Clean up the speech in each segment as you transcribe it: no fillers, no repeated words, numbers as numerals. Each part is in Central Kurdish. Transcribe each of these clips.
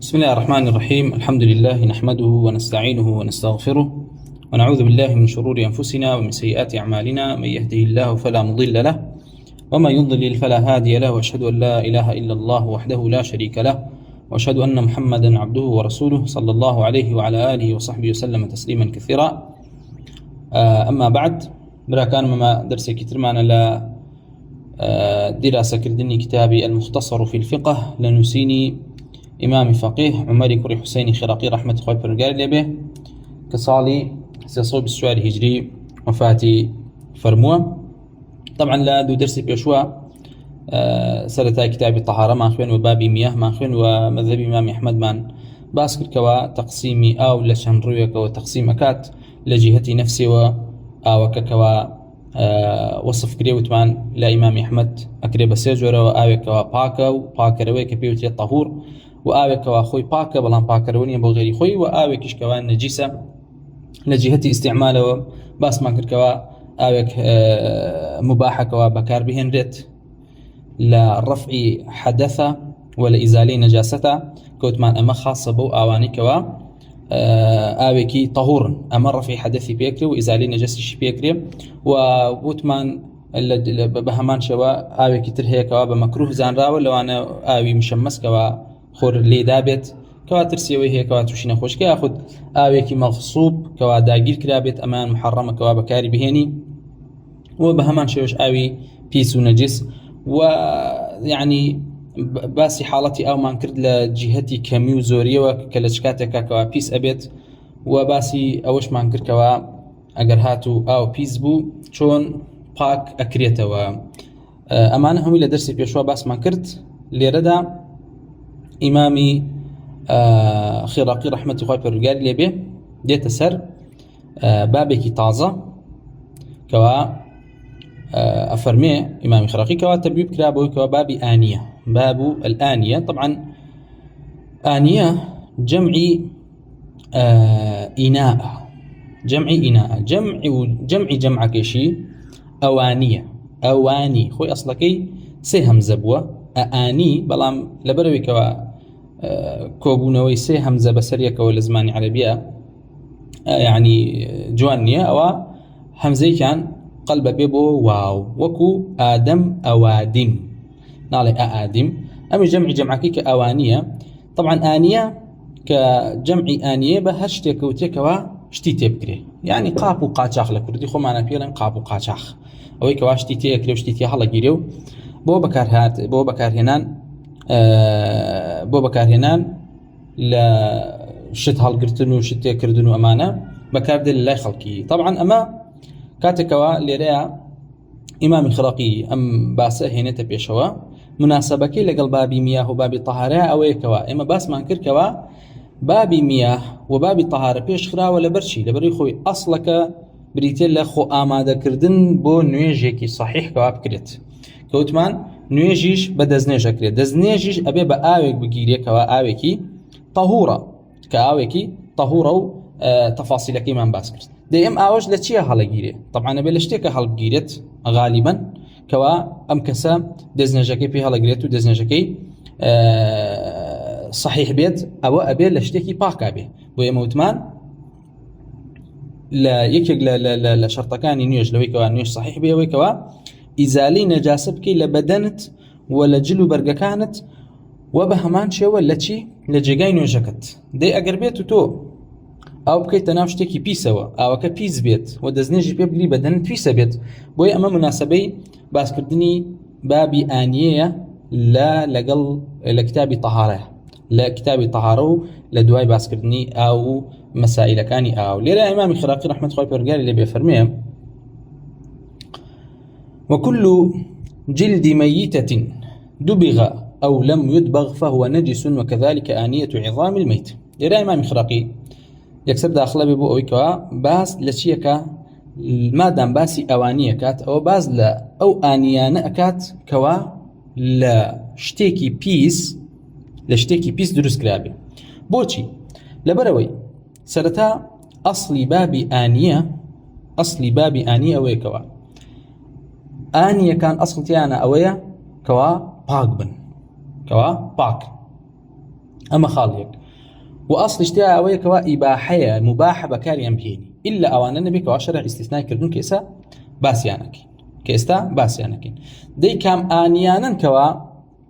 بسم الله الرحمن الرحيم. الحمد لله نحمده ونستعينه ونستغفره ونعوذ بالله من شرور أنفسنا ومن سيئات أعمالنا. من يهده الله فلا مضل له وما يضلل فلا هادي له، وأشهد أن لا إله إلا الله وحده لا شريك له، وأشهد أن محمدا عبده ورسوله صلى الله عليه وعلى آله وصحبه وسلم تسليما كثيرا. أما بعد، براكان مما درسي كتير معنا لا دراسة كردني كتابي المختصر في الفقه لنسيني إمام فقيه عمر كري حسيني خراقي رحمة خوي برقال لبه كصالي سيصوب السؤال هجري وفاتي فرموه. طبعا لا دو درسي بيشوا سرتا كتاب الطهارة ماخوين وبابي مياه ماخوين ومذهب إمام أحمد مان باسكر كوا تقسيمي أو لشان رويك وتقسيم أكات لجهتي نفسي أو كوا وصف كريوتمان لا إمام أحمد أكري بسيجورة وآوي كوا باكا وباكا رويك بيوتي الطهور وآوي كوا خوي باكا بلان باكا رويني بو غيري خوي وآوي كش كوا نجيسة لجهتي استعماله باس ما كر كوا آويك مباحة كوا بكار بهن ريت لرفع حدثة ولا إزالة نجاسة كوتمان أما خاصة بو آواني كوا آويكي طهور أما رفع حدثي بيكري وإزالة نجاسة بيكري وبوتمان بهمان شوا آويكي ترهي كوا بمكروه زان راو لو أنا آوي مشمس كوا خور لي دابت كوا ترسيوي هي كوا توشينا خوش كياخد آويكي مغصوب كوا داقير كرابت أمان محرمة كوا بكاري بهيني وبهمان شوش آوي بيس ونجس. ويعني باسي حالتي أو ما نكرد لجهتي كميو زورية وكالشكاتك كوا بيس أبيت وباسي أوش ما نكرد كوا أجر هاتو أو بيس بو شون باك أكريته و أمانة هم إلى درسي بيشوا باس ما نكرد ليردا إمامي خراقي رحمة خوي برقال ليبه ديت سر بابكي طازة كوا أفرمي إمامي خراقي كوا تبيب كرابوي كوا بابي آنية. باب الآنية طبعا آنية جمعي إناء، جمعي إناء جمع كيشي أوانية أواني خوي أصلكي سهم زبوة آني بلام لبروي كوا كوبونوي سي همزة بسرية كول زماني عربية يعني جوانية أو همزي كان قلب بيبو واو وكو آدم أوادم نالي آدم أمي جمع كيك أوانية. طبعا آنية كجمع آنية بهشتي كوتيكوا شتي تبكري يعني قابو قاچاخ لكردي خو معنا بيلن قابو قاچاخ أو كوا شتي تيكري وشتي تي هلا جيريو بو بكار هنان بۆ بەکارهێنان لە شت هەڵگرتن و شتێ کردن و ئەمانە بەکاردێت لە لای خەڵکی. طبعا ئەمە کاتێکەوە لێرەیە ئیمامی خراقی ئەم باسە هێنێتە پێشەوە مناسبەکەی لەگەڵ بابی میاه و بابی طهارە ئەوەیەکەوە ئێمە باسمان کردکەوە بابی میاه و بابی طهارە پێش خراوە لەبەرچی لەبەری خۆی ئەسڵەکە بریتێ لە خۆ ئامادەکردن بۆ نوێژێکی صحیح کەوا بکرێت کەوتمان نوێژیش بە دەستنێژەکرێت. دەستنێژیش ئەبێ بە ئاوێک بگیرێکەوە ئاوێکی طهورە کە ئاوێکی طهورە و تەفاسیلەکەیمان باس کرد. دەی ئەم ئاوەش لە چیە هەڵەگیرێ؟ طبعاً ئەبێ لە شتێکە هەڵبگیرێت غالیبەن کەوا ئەم کەسە دەستنێژەکەی پێ هەڵەگرێت و دەستنێژەکەی صحیح بێت ئەوە ئەبێ لە شتێکی پاکا بێ. بۆ ئێمە وتمان لە یەکێک لە شەرتەکانی نوێژ لەوەی کەوا نوێژ صحیح بێ ئەوەی کەوا ئیزالەی نەجاسە بکەی لە بەدەنت و لە جل و بەرگەکانت و بە هەمان شێوە لە چی لە جێگای نوێژەکەت. دەی ئەگەر بێت و تۆ ئەو بکەیتە ناو شتێکی پیسەوە ئاوەکە پیس بێت و دەستنێژی پێ بگری بەدەنت پیسە بێت. بۆی ئەمە مناسبەی باسکردنی بابی ئانیەیە لەگەڵ لە کتابی طهارە لە کتابی طهارە و لە دوای باسکردنی ئاو مەسائلەکانی ئاو. لێرە ئیمامی خراقی ڕەحمەت خوای پەروەردگاری لێ بێ فەرمێ وكل جلد ميتة دبغ أو لم يدبغ فهو نجس وكذلك آنية عظام الميت. لرأي إمام خراقي يكسب داخله ببو أويكوا باس لشيكا ما دام باسي أوانية كات أو باز لا أو آنيان أكات كوا لشتيكي بيس دروس كرابي بوشي لبروي سرتا أصلي بابي آنية أويكوا آنية كان أصل تيانا أويا كوا باك بن كوا باك أما خاليك وأصل اشتها أوي كوا إباحية مباحة بكاريان بهيني إلا أوان النبي كوا شرع استثناء كردون كيسا باسيانك كيستا باسيانك دي كام آنيانا كوا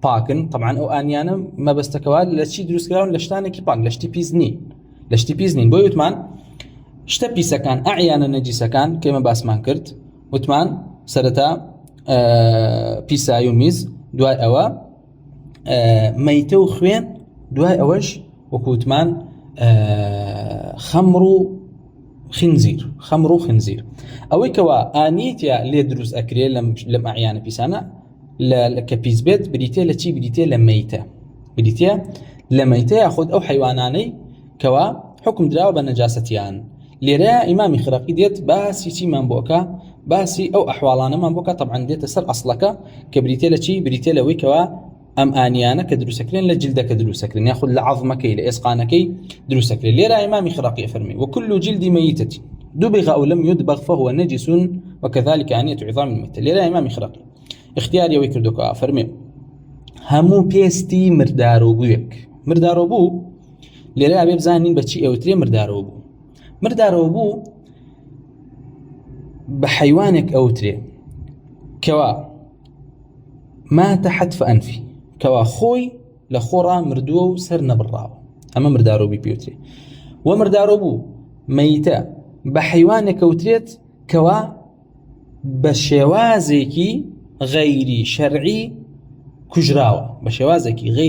باكن طبعا أو آنيانا ما بستكوا لشي دروس كراون لشتانك باك لشتي بيزنين بو يتمان شتا بيسا كان أعيانا نجيسا كان كيما باسمان كرد وتمان سرتا بيسا يوميز دواي أوا ميتو خوين دواي أوش وكوتمان خمر خنزير أوي كوا آنيتيا لي دروس أكري لم أعيان بيسانا لكبيز بيت بديتي لميتة ياخذ أو حيواناني كوا حكم دراو بنجاستيان ليرا إمامي خراقي ديت باسي شي من بوكا باسي أو أحوالانا من بوكا طبعا ديت سر أصلك بريتي لوي كوا أم آنيانا كدروسكرين لجلدة كدروسكرين ياخذ لعظمك لإسقانك دروسكرين ليرا إمامي خراقي أفرمي وكل جلد ميتة دبغ أو لم يدبغ فهو نجس وكذلك آنية عظام الميتة ليرا إمامي خراقي اختياري ويكردوك أفرمي همو بيستي مردارو بو ليرا أبي بزانين بچي أوتري مردارو بو بحيوانك أوتري كوا ما تحت فأنفي كوا خوي لخورا مردو سرنا بالراو أما مردارو بيوتري ومردارو بو ميتة بحيوانك أوتريت كوا بشوازيكي غير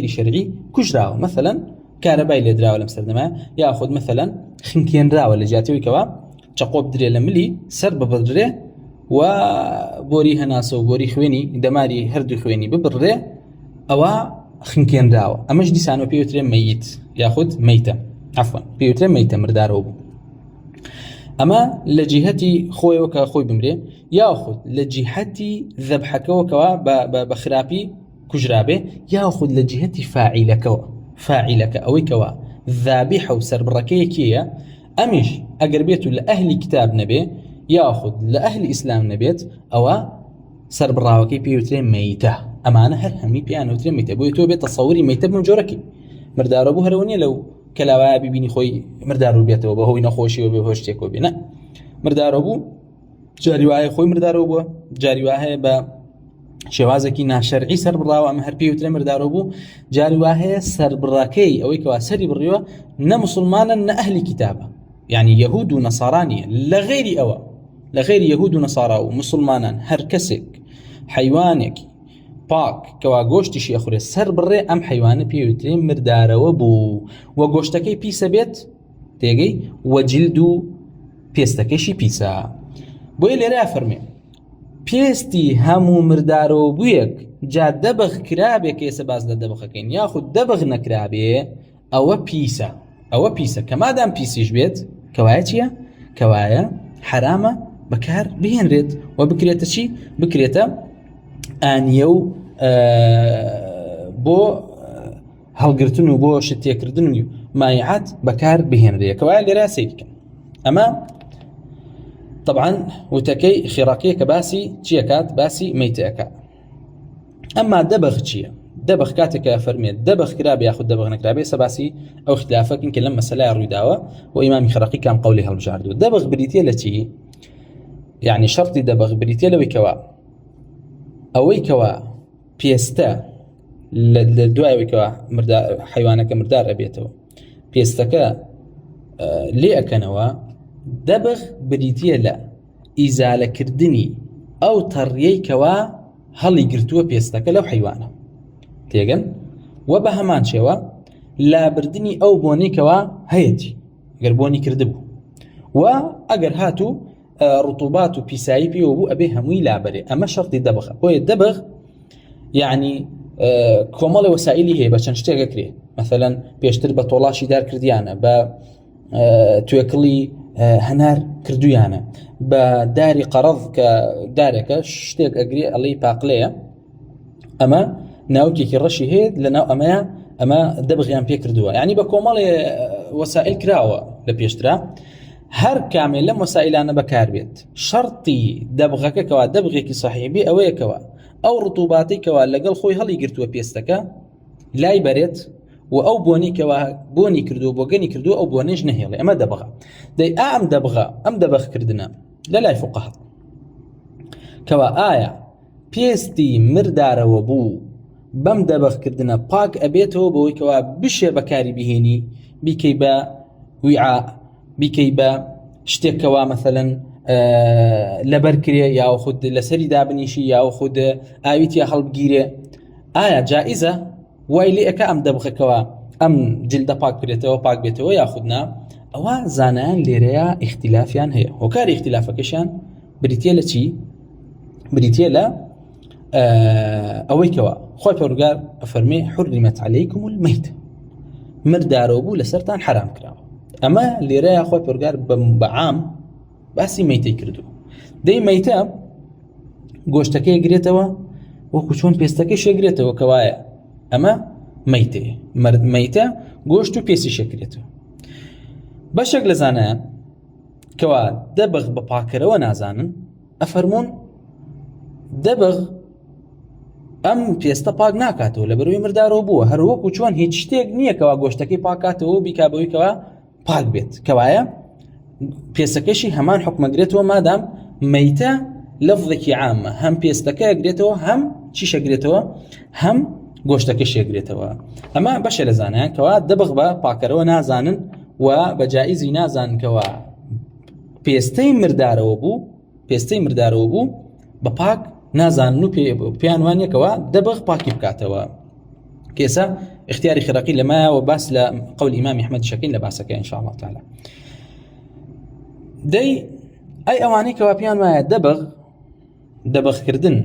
شرعي كجراوة مثلا كهرباء اللي دراوة لمسردما ياخذ مثلا خنكين راوة اللي جاتي كوا تقوب دري لملي سرب بدري وبوري هناسو بوري خويني دماري هردو خويني ببري أو خنكين راوة أمش دي سانو بيوتري ميت ياخذ ميتة بيوتري ميتة مردارو بو أما لجهتي خوي وكا خوي بمري ياخذ لجهتي ذبحك وكوا بخرابي كجرابه ياخذ لجهتي فاعلك أو كوا ذابح وسربركيكية أمش أقربيته لأهل كتاب نبي ياخذ لأهل إسلام نبيت أو سربراوكي بيوتري ميتة أما أنا هرهمي بيانو تري ميتة بيوتو بتصوري ميتة بمجوركي مردارو بو هروني لو كلاوا ببيني خوي مردارو بيته وبهوي نخوشي وبهوشتك وبنا مردارو بو جاري واه خوي مردارو بو جاري واه با شوازكي ناشرعي سربراو أما هربي وتري مردارو بو جاري واه سربراكي أو كوا سري بريوا نا مسلمانا نا أهل كتابه يعني يهود ونصارانية لغير يهود ونصارى ومسلمانا هركسك حيوانك باك كوا گۆشتیشی ئەخورێ سەر بڕێ ئەم حیوانە پێوترێ مردارەوە بوو وە گۆشتەکەی پیسە بێت تێگەی وە جلد و پێستەکەیشی پیسە بۆیە لێرە فەرمێ پێستی هەموو مردارەوە بوویەک جا دەبغ کرابێک ئێستا باز لە دەبغەکەین یاخود دەبغ نەکرابێ ئەوە پیسە کە مادام پیسیش بێت کەوایە چییە؟ کەوایە حرامە بەکار بهێنرێت و بکرێتە چی؟ بکرێتە ئانیە و بۆ هەڵگرتن و بۆ شتێکردن و مایعات بەکار بهێنرێ کەوایە لێرە سەیرکەن ئەمە طبعا وتەکەی خێراقیە کە باسی چیەکات باسی مەیتەکە ئەمما دەبغ چییە؟ دەبغ کاتێکە فەرمێت دەبغ کرابێ یاخود دەبغ نەکرابێ سەباسی ئەو اختلافەکن کە لەم مەسەلای ڕوویداوە و ئیمامی خێراقی کام قەولی هەڵبژاردووە دەبغ بریتێ لە چی؟ یعنی شەرتی دەبغ بریتێ لەوەی کەوا ئەوەی کەوا پێستە لە دوایەوەی کەوا حیوانەکە مردار ئەبێتەوە پێستەکە لێ ئەکەنەوە دەبغ بریتە لە ئیزالەکردنی ئەو تەڕیەی کەوا هەڵی گرتووە پێستەکە لەو حیوانە تێگەن و بە هەمان شێوە لابردنی ئەو بۆنەی کەوا هەیەی گەر بۆنی کردبوو و ئەگەر هاتوو ڕطوبات و پیسایی پێوە بوو ئەبێ هەمووی لابەرێ ئەمە شەرتی دەبغە بۆیە دەبغ یعنی کۆمەڵی وەسائلی هەیە بە چەند شتێک ئەکرێ مثلا پێشتر بە تۆڵاشی دار کردیانە بە توێکڵی هەنار کردویانە بە داری قەرەض کە دارێکە شتێک ئەگرێ ئەڵێی پاقلەیە ئەمە ناوکێکی ڕەشی هەیە لەناو ئەمە دەبغیان پێ کردووە یعنی بە کۆمەڵی وەسائل کراوە لە پێشترا هەر کامێ لەم وەسائلانە بەکار بێت شەرتی دەبغەکە کەوا دەبغێکی سەحیحی ئەوەیەکەوە ئەو ڕطوباتی کەوا لەگەڵ خۆی هەڵی گرتووە پێستەکە لای بەرێت وأو بوني كوا بوني كردو بوغني كردو أو بونيج نهيلي أما دبغة دي أم دبغة أم دبغ كردنا لا فقهاء كوا آية بيستي مردار وبو بم دبغ كردنا باك أبيته بوي كوا بشي بكاري بهيني بكيبا وعاء بكيبا شتكوا مثلا لبركري يا خود لسري دابنيشي يا خود آيوتي خلب جيري آية جائزة ويلي أكا أم دبغ كوا أم جلد باك بريتو باك بيتو ياخدنا أو زانان ليريا اختلافيان هي وكاري اختلافكشان بريتيلا چي بريتيلا أوي كوا خوي فرقار أفرمي حرمت عليكم الميت مردارو بو لسرتان حرام كراو أما ليريا خوي فرقار بعام باسي ميتي كردو دي ميتا گۆشتەکەی گرێتەوە وەکو چۆن پێستەکەی شێگرێتەوە کەوایە ئەمە مەیتە گۆشت و پێسی شێگرێتەوە بەشێک لە زانایان کەوا دەبغ بە پاکەرەوە نازانن ئەفەرمون دەبغ ئەم پێستە پاک ناکاتەوە لە بەروی مردارەوە بووە هەر وەکو چۆن هیچ شتێک نییە کەوا گۆشتەکەی پاکاتەوە بیکابەوەی کەوا پاک بێت کەوایە پێستەکەشی هەمان حکمەگرێتەوە مادام مەیتە لفظێکی عامە هەم پێستەکە گرێتەوە هەم چیشە گرێتەوە هەم گۆشتەکە شێگرێتەوە ئەمە بەشە لە زانایان کەوا دەبغ بە پاکەرەوە نازانن و بە جائیزی نازانن کەوا پێستەی مردارەوە بوو بە پاک نازانن و پێیان وانیەکەوە دەبغ پاکی بکاتەوە کێسە اختیاری خراقی لەمایە و باس لە قول ئیمامی ئەحمەد شەکین لە باسەکە ئین شاء الله تعالی دەی ئەی ئەوانەی کەوا پێیان وایە دەبغکردن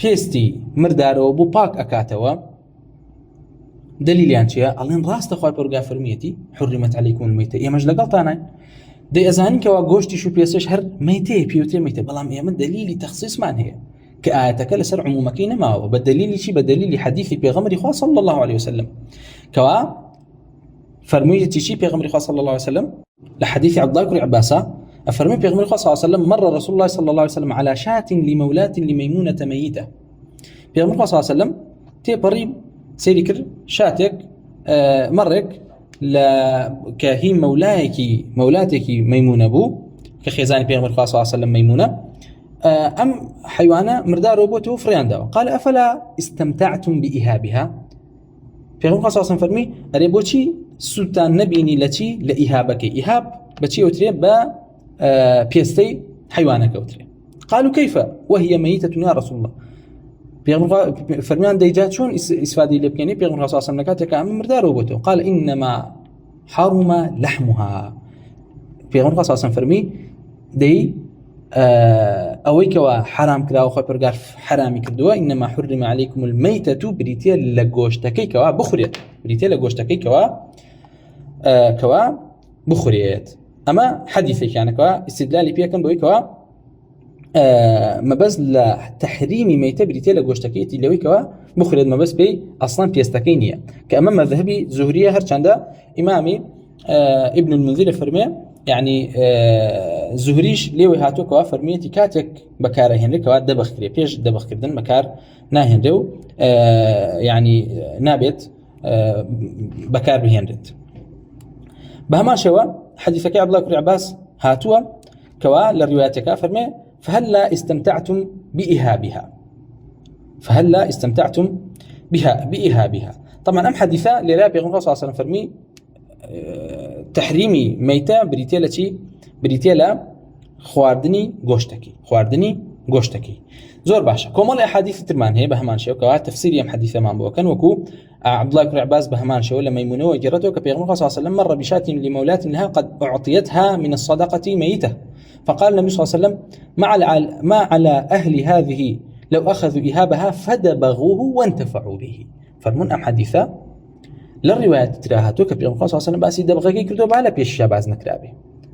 پێستی مردارەوە بوو پاک ئەکاتەوە دلیلیان چیە ئەڵێن ڕاستە خوای پەروەردگار فەرموویەتی حرمت عەلەیکم المەیتە ئێمەش لەگەڵتانین دەی ئەزانین کەوا گۆشتیش و پێستش هەر مەیتەیە پێوترێ مەیتە بەڵام ئێمە دلیلی تەخسیسمان هەیە کە ئاەتەکە لەسەر عمومەکەی نەماوە بە دلیلی چی بە دلیلی حەدیثی پێغەمبەری خوا صلی الله عليه وسلم کەوا فەرموویەتی چی پێغەمبەری خوا صلی الله عليه وسلم لحديث عبد الله بن عباس أفرمي بيغمر الله صلى الله عليه وسلم مر رسول الله صلى الله عليه وسلم على شاة لمولاة لميمونة ميتة بيغمر الله صلى الله عليه وسلم تيبريب سيركر شاتك مرك كهي مولاتك ميمونة بو كخيزان بيغمر الله صلى الله عليه وسلم ميمونة أم حيوانة مردار بوته فريان داو قال أفلا استمتعتم بإهابها بيغمر الله صلى الله عليه وسلم فرمي أريبوتي سلطان نبيني لتي لإهابك إهاب بتي أوتري بيستي حيوانك أوتري قالوا كيف وهي ميتة يا رسول الله بيغمر فرمان ديجات شون إسفادي لبكيني بيغمر صلى الله عليه وسلم نكاتك عم مردار وبوته قال إنما حرم لحمها بيغمر صلى الله عليه وسلم فرمي دي أويك وحرام كذا وخوي برجار حرامي كردوا إنما حرم عليكم الميتة بريتيا لجوشتكي كوا بخريت بريتيا لجوشتكي كوا بخريت أما حديثك يعني كوا استدلالي بيكم بوي كوا ما بس لتحريم ميتة بريتيا لجوشتكي اللي وي كوا بخريت ما بس بي أصلا بيستكينية كأمام مذهبي زهرية هرشاندا إمامي ابن المنذر فرمي يعني زهريش لێوەی هاتووە کەوا فەرموویەتی کاتێک بەکارە هێنرێت کەوا دەبەخکرێ پێش دەبەخکردن بەکار ناهێنرێ و يعني نابێت بەکار بهێنرێت بە هەمان شێوە حەدیثەکەی عەبدوڵڵاه کوڕی عەباس هاتووە کەوا لە ڕیوایەتەکە فەرمێ فهلا استمتعتم بإهابها طبعا أم حديثة لرابي غنغص صلى الله عليه وسلم فرمي تحريمي ميتة بريتيلا خواردني گۆشتەکەی زۆر باشە کۆمەڵی ئەحادیث ترمان هەیە بە هەمان شێوە کەوا تەفسیری ئەم حەدیثەمان بۆکەن وەکو عەبدوڵڵاه کوڕی عەباس بە هەمان شێوە لە مەیمونەوە گێڕێتەوە کە پێغەمبەر صلی الله عليه وسلم مر بشاة لمولاة لها قد أعطيتها من الصدقة ميتة فقال النبي صلى الله عليه وسلم ما على أهل هذه لو أخذوا إهابها فدبغوه وانتفعوا به فرمون أم حديثة للروايات تراهاتو کە پێغەمبەر صلی الله عليه وسلم باسی دەبغەکەی کردو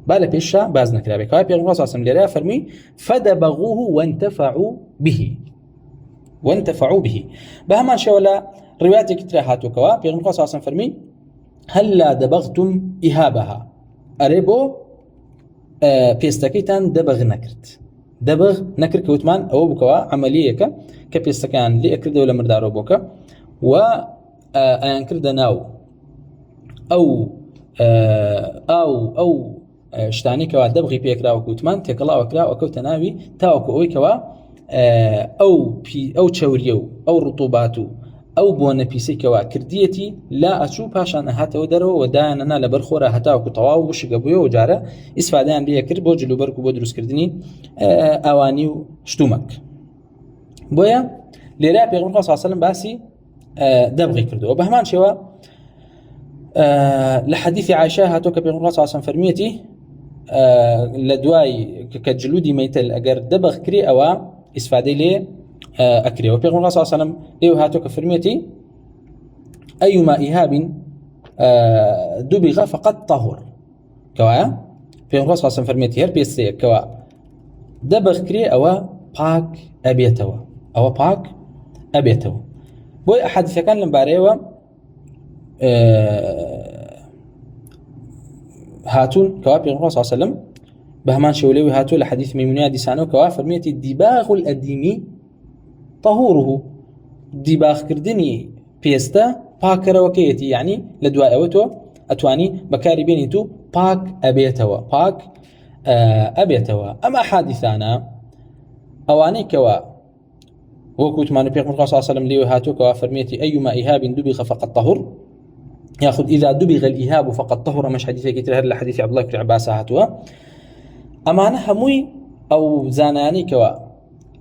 بالا پێششا باز نەکرابێ کەوای پێغەمبەر صلی الله عليه وسلم لێرە فەرمی فدبغوه وانتفعوا به بە هەمان شێوە لە ڕواياتێکی تراهاتو کەوا پێغەمبەر صلی الله عليه وسلم فەرمی هلا دبغتم إهابها ئەرێ بۆ پێستەکەیتان دەبغ نەکرد کەوتمان ئەوە بکەوە عەمەلیەکە کە پێستەکان لێ ئەکردەوە لە مردارەوە بۆکە و ئەیان کردە ناو ئەو شتانێکەوە دەبغی پێکراوە کوتمان تێکەڵاوە کراوە کەوتە ناوی تاوەکو ئەوەی کەوە ئەو چەوریە و ئەو ڕوتوبات و ئەو بۆنە پیسێکەوە کردیەتی لا ئەچوو پاشان ئەهاتەوە دەرەوە و دایانەنا لەبەر خۆرە هەتاوەکو تەواو وشکە بووە و جارە ئیسفادەیان لێ کرد بۆ جلوبەرگ و بۆ دروستکردنی ئاوانی و شتومەک. بۆیە لێرە پێغەمبەر صلی الله علیه و سلم باسی دەبغی کردەوە. بە هەمان شێوە لە حەدیثی عایشە هاتۆ کە پێغەمبەر صلی الله علیه و سلم فەرمیەتی لە دوای کە جلودی مەیتەل ئەگەر دەبغ کری ئەوە ئیسفادەی لێ ئەکرێەوە. پێغەمبەر صلی الله علیه و سلم لێو هاتۆ کە فەرمیەتی ئەیما ئیهاب دبغ فقد طهر کەوایە پێغەمبەر صلی الله علیه و سلم فەرمیەتی هەر پێستەیەک کەوە دەبغ کری ئەوە پاک ئەبێتەوە، ئەوە پاک ئەبێتەوە. بۆی ئەحادیثەکان لەم بارەیەوە هاتون کەوا پێغەمبەر صلی الله علیه و سلم بە هەمان شێوەیەوە هاتووە لە حەدیث مەیمونەیە دیسانەوە کەوا فەرمیەتی دیباغ الئەدیمی طهوره، دیباغکردنی پێستە پاکەرەوەکەیەتی، یعنی لە دوای ئەوە تۆ ئەتوانی بەکاری بێنیت و پاک ئەبێتەوە، پاک ئەبێتەوە. ئەم ئەحادیثانە ئەوانەی کەوا وەکوتمان پێغەمبەر صلی الله علیه و سلم لێوە هاتووە کەوا فەرمیەتی ئەیما ئیهاب دبغ فقد طهر ياخذ إذا دبغ الإيهاب فقد طهر، مش حديث كتير هذا حديث عبد الله بن عباس هاتوا. أمانة هموي أو زاناني كوا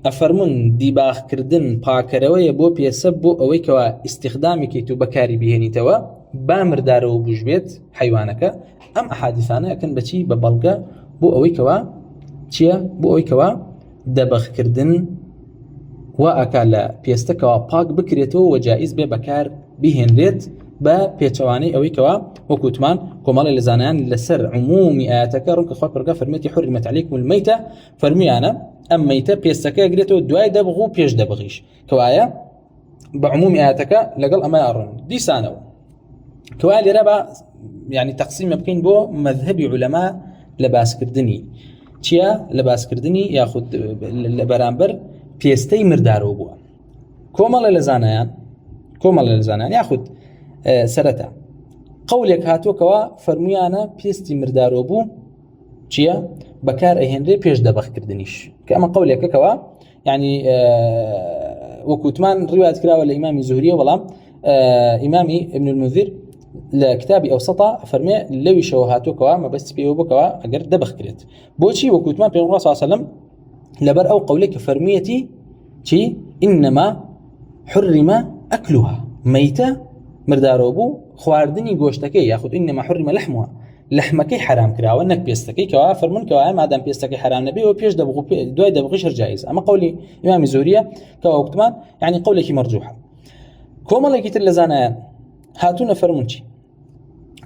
أفرمون ديباغ كردن باكروية بو بيسب بو أوي كوا استخدامي كيتو بكاري بيهني توا بامر دارو بوجبيت حيوانك. أم أحاديثانا كان بشي ببلغة بو أوي كوا تشيا بو أوي كوا دبغ كردن وأكل بيستا كوا باك بكريتو وجائز ببكار بيهنريت با پێچەوانەی ئەوەی کەوا وەکوتمان کۆمەڵی لە زانایان لەسەر عمومی ئاەتەکە ڕوونکە خوا پەروەردگار فەرمێتی حرمت عەلەیکم المەیتە، فەرمیانە ئەم مەیتە پێستەکە ئەگرێتەوە دوای دەبغ و پێش دەبغیش، کەوایە بە عمومی ئاەتەکە لەگەڵ ئەمە ئەڕۆن دیسانەوە. کەوا لێرە بە یعنی تەقسیمە بکەین بۆ مەذهەبی عولەما لە باسکردنی چییە، لە باسکردنی یاخود لە بەرامبەر پێستەی مردارەوە بووە. کۆمەڵە لە زانایان یاخود سەرەتا قەولێک هاتووەکەوە فەرمویانە پێستی مردارۆ بوو چییە بەکار ئەهێنرێ پێش دەبەخکردنیش، کە ئەمە قەولێکەکەوە یعنی وەکوتمان ڕیوایەت کراوە لە ئیمامی زوهریە، بەڵام ئیمامی ابن المنذر لە کتابی ئەوسەطە فەرمێ لەویشەوە هاتووەکەوە مەبەستی پێوە بکەوە ئەگەر دەبەخکرێت. بۆچی وەکوتمان پێغەمبەر صلی الله علیه و سلم لەبەر ئەو قەولێک فەرمیەتی چی ئینەما حرم ئەکلها، مەیتە مردارۆ بوو خواردنی گۆشتەکەی یاخود ئینەما حرم لەحمها، لەحمەکەی حرام کراوە نەک پێستەکەی، کەوا فەرمون کەوا مادام پێستەکەی حرام نەبێەوە پێش دەبغ دوای دەبغیش هەر جایز. ئەمە قەولی ئیمامی زوهریە کەوا وەکوتمان یعنی قەولێکی مەرجوحە. کۆمەڵێکی تر لە زانایان هاتوونە فەرمون چی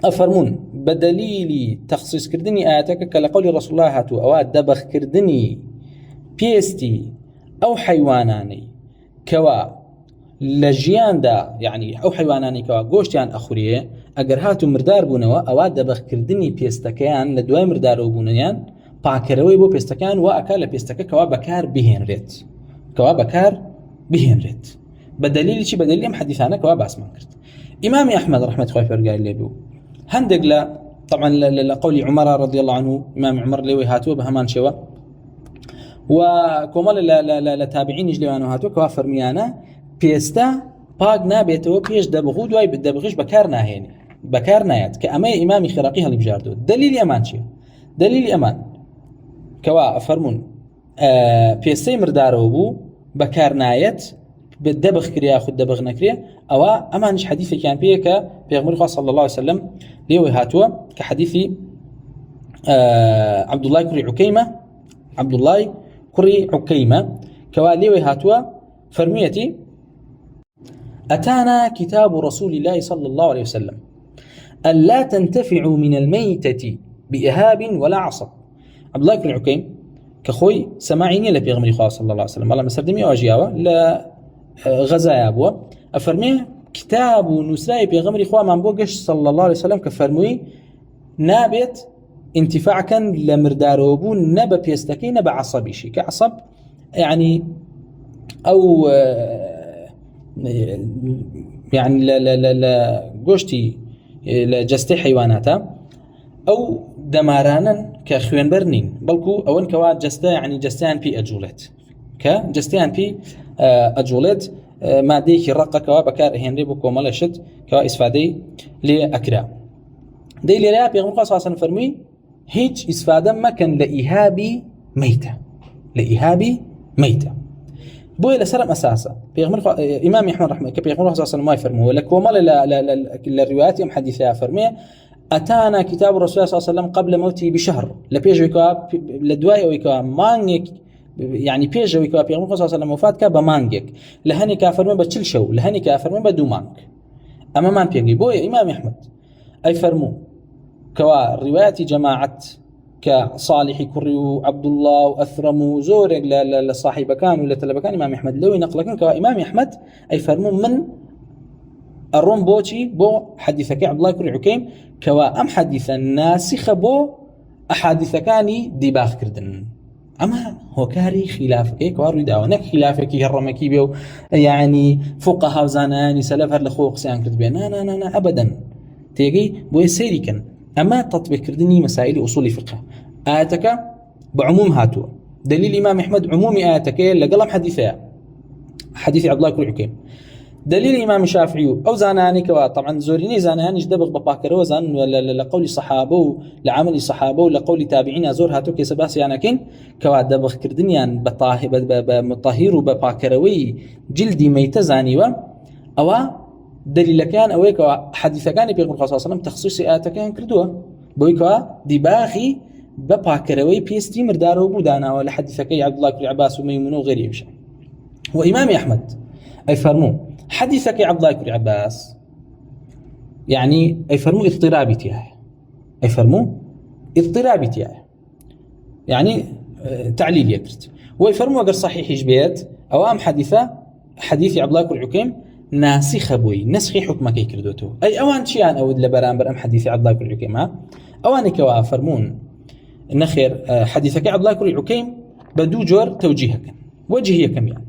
ئەفەرمون بە دەلیلی تەخسیصکردنی ئاەتەکە کە لە قەولی ڕەسوڵ الله هاتووە ئەوە دەبەخکردنی پێستی ئەو حەیوانانەی کەوا لە ژیاندا یعنی ئەو حیوانانی کەوا گۆشتیان ئەخورێ ئەگەر هاتو مردار بوونەوە ئەوە دەبەخکردنی پێستەکەیان لە دوای مردارەوە بوونیان پاکەرەوەی بۆ پێستەکان و ئەکا لە پێستەکە کەوا بەکار بهێنرێت بە دەلیلی چی؟ بە دەلیلی ئەم حەدیثانە کەوا باسمان کرد. ئیمامی ئەحمەد ڕەحمەتی خوای پەروەردگار لێ بێ هەندێک لە طبعا لە قەولی عومەر رضی الله عنه ئیمامی عومەر لێوەی هاتووە بە هەمان شێوە و کۆمەڵ لە تابعینیش لێوانەوە هاتووە کەوا فەرمیانە پێستە پاک نابێتەوە پێش دەبغ و دوای دەبغیش بەکار نایێت، کە ئەمە ئیمامی خێراقی هەڵیبژاردووە. دلیلی ئەمان چیە؟ دلیلی ئەمان کەوا فەرمون پێستەی مردارەوە بوو بەکار نایێت دەبغ کرێ خود دەبغ نەکرێ، ئەوە ئەمانش حەدیثێکیان پێیە کە پێغەمبەری خوا صلی الله علیه وسلم لێوەی هاتووە کە حەدیثی عەبدوڵڵای کوڕی عوکەیمە کەوا لێوەی هاتووە فەرمیەتی أتانا كتاب رسول الله صلى الله عليه وسلم ألا تنتفعوا من الميتة بإهاب ولا عصب. عبد الله بن عكيم كخوي سماعيني لبيغمري خواه صلى الله عليه وسلم الله مسردمي واجياوه لغزايا أبوه أفرميه كتاب نسراي بيغمري خواه من بوغش صلى الله عليه وسلم كفرموي نابت انتفاع كان لمرداروبو نبا بيستكي نبا عصبيشي كعصب يعني أو يعني لا گۆشتی لە جەستەی حیواناتە ئەو دەمارانن کە خوێنبەر نین بەڵکو ئەوەن کەوا جەستە یعنی جەستیان پێی ئەجوڵێت کە جەستیان پێی ئەجوڵێت مادەیەکی ڕقەکەوە بەکار هێنرێ بۆ کۆمەڵە شت کەوا ئیسفادەی لێ ئەکرا. دەی لێرەیە پێغەمبەر صلی الله علیه و سلم فەرمووی هیچ ئیسفادە مەکەن لە ئیهابی مەیتە، لە ئیهابی مەیتە. بۆیە لەسەر ئەم ئەساسە ئیمام ئەحمەد ڕەحمەه کە پێغەمبەر صلی الله علیه و سلم وای فەرمووە لە کۆمەڵە لە ڕیوایەتی ئەم حەدیثەیە فەرموویە أتانا كتاب الرسول صلى الله عليه وسلم قبل موته بشهر لبيجويكوا لدواي ويكوا مانيك يعني بيجويكوا بيغمر صلى الله عليه وسلم وفات كا بمانجك لهني كافر من بتشل شو لهني كافر من بدو مانك أما مان بيجي بويا إمام أحمد أي فرمو كوا روايات جماعة كصالح كريو عبد الله وأثرمو زورق لصاحب كان ولا تلبكان إمام أحمد لو نقلكن كوا إمام أحمد أي فرمو من الروم بوشي بو حديثك عبد الله كري عكيم كوا أم حديث ناسخ بو أحاديث كاني ديباخ كردن أما هو كاري خلافك كوارو داونك خلافك يهرمكي بيو يعني فقهاء وزاناني سلف هر لخوق سيان كرد بينا نا أبدا تيجي بو سيري كان أما تطبيق كردني مسائل أصول فقه آياتك بعموم هاتو دليل الإمام أحمد عمومي آياتك لقلم حديثها حديث عبد الله كري عكيم دليل الإمام الشافعي أو زاناني كوا طبعا زوريني زاناني دبغ بباكرو زان لقول صحابه لعمل صحابه لقول تابعين زور هاتو كي سباس يعني كن كوا دبغ كردنيان بمطهير وبباكروي جلدي ميتزاني و أو دليل كان أو كوا حديث كان بيغمر صلى الله عليه وسلم تخصيص آيات كان كردوه بوي كوا دباغي بباكروي بيستي مردارو بودانا ولا حديث كي عبد الله بن عباس وميمون وغيره يمشي. وإمام أحمد أي فرمو حديثك يا عبد الله بن عباس يعني أي فرمو اضطرابي تياه أي فرمو اضطرابي تياه يعني تعليل يكرت ويفرمو أجر صحيح جبيت أو أم حديثة حديث عبد الله بن عكيم ناسخ بوي نسخي حكمك يكردوتو أي أوان شيان أود لبرامبر أم حديث عبد الله بن عكيم أواني كوا فرمون نخير حديثك يا عبد الله بن عكيم بدو جور توجيهك وجهي كم يعني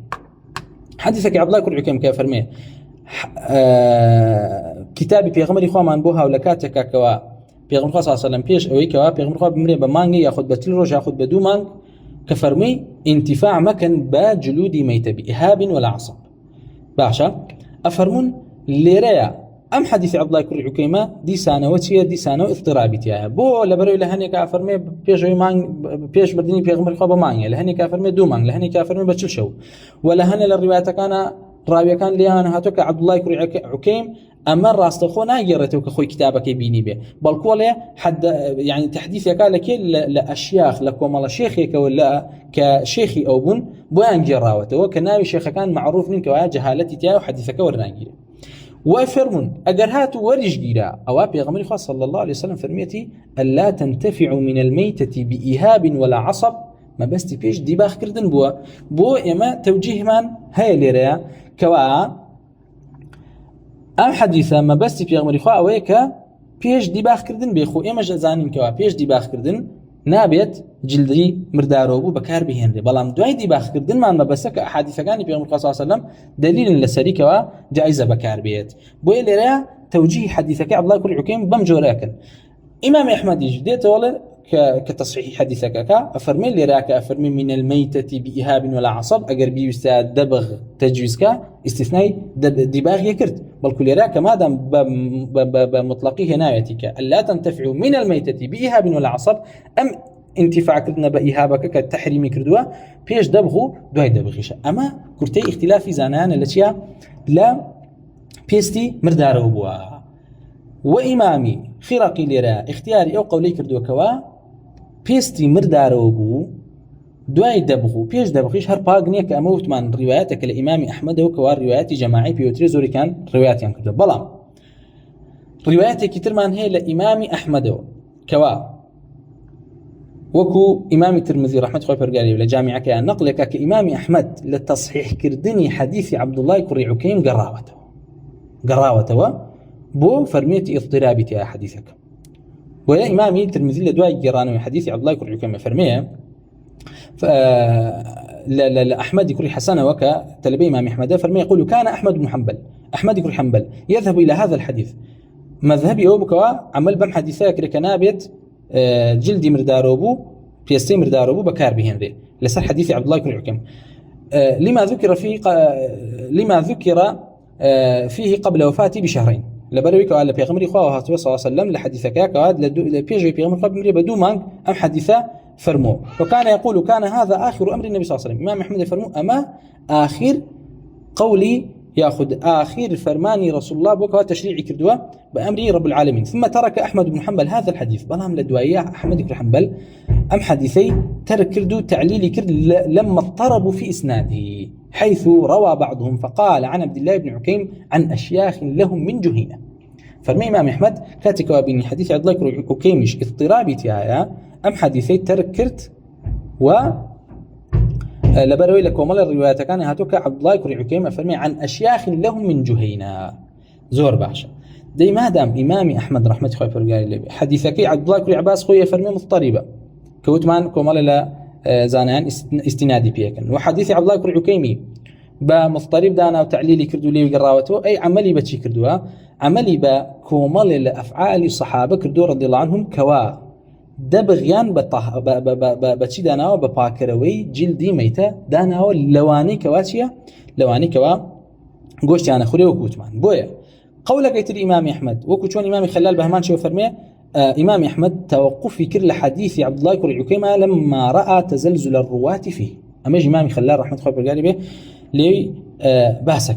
حديثك عبد الله كل عكيم كافرمي كتابي بيغمر إخوان بوها ولكاتك كوا بيغمر صلى الله عليه وسلم بيش أوي كوا بيغمر إخوان بمري بمانجي ياخد بتل روج ياخد بدو مانج كفرمي انتفاع مكان بجلودي ميت بإهاب ولا عصب باشا أفرمون ليريا أم حديث عبد الله كل عكيمة دي سنة وتشيا دي سنة اضطرابي تياها بو لبرو لهني كافرمي بيش مانج بيش بردني بيغمر إخوان بمانجي لهني كافرمي دو مانج لهني كافرمي بتشل شو ولا هن للروايات كان راوي كان لي أنا هاتوك عبد الله كري عكيم أما الراس تخونا يرتوك خوي كتابك يبيني به بل قوله حد يعني تحديث يقالك لأشياخ لكم الله شيخك ولا كشيخي أو بن بوان جراوته وكناوي شيخ كان معروف منك وجهالتي تاعه وحديثك ورناجيله وفرمون أجر هاتوا ورج جيرا أو بيغمر خاص صلى الله عليه وسلم فرميتي ألا تنتفعوا من الميتة بإهاب ولا عصب ما بس تبيش ديباخ كردن بو إما توجيه من هاي ليريا كوا أم حديثة ما بس بيغمر خاص أويكا بيش ديباخ كردن بيخو إما جزانين كوا بيش ديباخ كردن نابت جلدي مردارو بو بكار بهنري بلام دوای ديباخ كردن ما بسك أحاديث كان بيغمر خاص صلى الله عليه وسلم دليل لسري كوا جائزة بكار بيت بو ليريا توجيه حديثك عبد الله كل عكيم بمجوراكن إمام أحمد يجديت ولا كتصحيح حديثك أفرمي لي راك أفرمي من الميتة بإهاب ولا عصب أجر بي أستاذ دبغ تجويزك استثناء دباغ يكرت بل كل راك ما دام بمطلقيه نايتك ألا تنتفعوا من الميتة بإهاب ولا عصب أم انتفاع كردنا بإهابك كالتحريم كردوا بيش دبغو دوای دبغيش أما كرتي اختلافي زانان التي لا بيستي مرداره بوا وإمامي خرقي لرا اختياري أو قولي كردوا كوا بيستي مردارو بو دوای دبغو بيش دبغيش هر باغنية كأموت من رواياتك الإمام أحمد وكوا رواياتي جماعي بيوتري زوري كان رواياتي عن كردوا بلام رواياتي كتير من هي لإمام أحمد كوا وكو إمام الترمذي رحمة الله برقالي ولا جامعة كأن نقلك كإمام أحمد لتصحيح كردني حديث عبد الله كري عكيم قراوته بو فرميتي اضطرابي تاع حديثك ولا إمامي الترمذي لدواء جيرانه حديث عبد الله كري عكيم فرميه لأحمد كري حسن وك تلبي إمام أحمد فرمي يقول كان أحمد بن حنبل، أحمد كري حنبل يذهب إلى هذا الحديث مذهبي أو بكوا عمل بم حديثة كنابت جلدي مرداروبو بيستي مرداروبو بكار بهنري لسر حديث عبد الله كري حكم لما ذكر فيه فيه قبل وفاتي بشهرين لبرويك على بيغمري خواه صلى الله عليه وسلم لحديثك كواد لبيجي بيغمر قبل بدو مان أم حديثة فرمو وكان يقول كان هذا آخر أمر النبي صلى الله عليه وسلم. إمام أحمد فرمو أما آخر قولي يأخذ آخر فرماني رسول الله بوكا تشريعي كردوا بأمر رب العالمين. ثم ترك أحمد بن حنبل هذا الحديث بلام لدوائية أحمد بن حنبل أم حديثي ترك كردو تعليل كرد لما اضطربوا في إسناده حيث روى بعضهم فقال عن عبد الله بن عكيم عن أشياخ لهم من جهينة. فرمي إمام أحمد كاتك وابني حديث عبد الله بن عكيم اضطرابي تيايا أم حديثي ترك كرد و لبروي لك ومال الروايات كان هاتوك عبد الله بن عكيم فرمي عن أشياخ لهم من جهينة زور باشا دي ما دام إمام أحمد رحمة الله فرقاري حديثك عبد الله بن عباس خويا فرمي مضطربة كوتمان كومال لا زانان استنادي بيكن وحديث عبد الله بن عكيمي بمضطرب دانا وتعليلي كردو لي وقراوته أي عملي بتشي كردوها عملي بكومال الأفعال الصحابة كردو رضي الله عنهم كوا دبغيان بتشي دانا وبباكروي جلدي ميتة دانا ولواني كواتشيا لواني كوا قوشتي أنا خوري وكوتمان بويا قولك يتر إمام أحمد وكوتشون إمام خلال بهمان شو فرمي إمام أحمد توقف في كل حديث عبد الله بن عكيمة لما رأى تزلزل الرواة فيه أما إمام خلال رحمة الله بالقاري به لي بحثك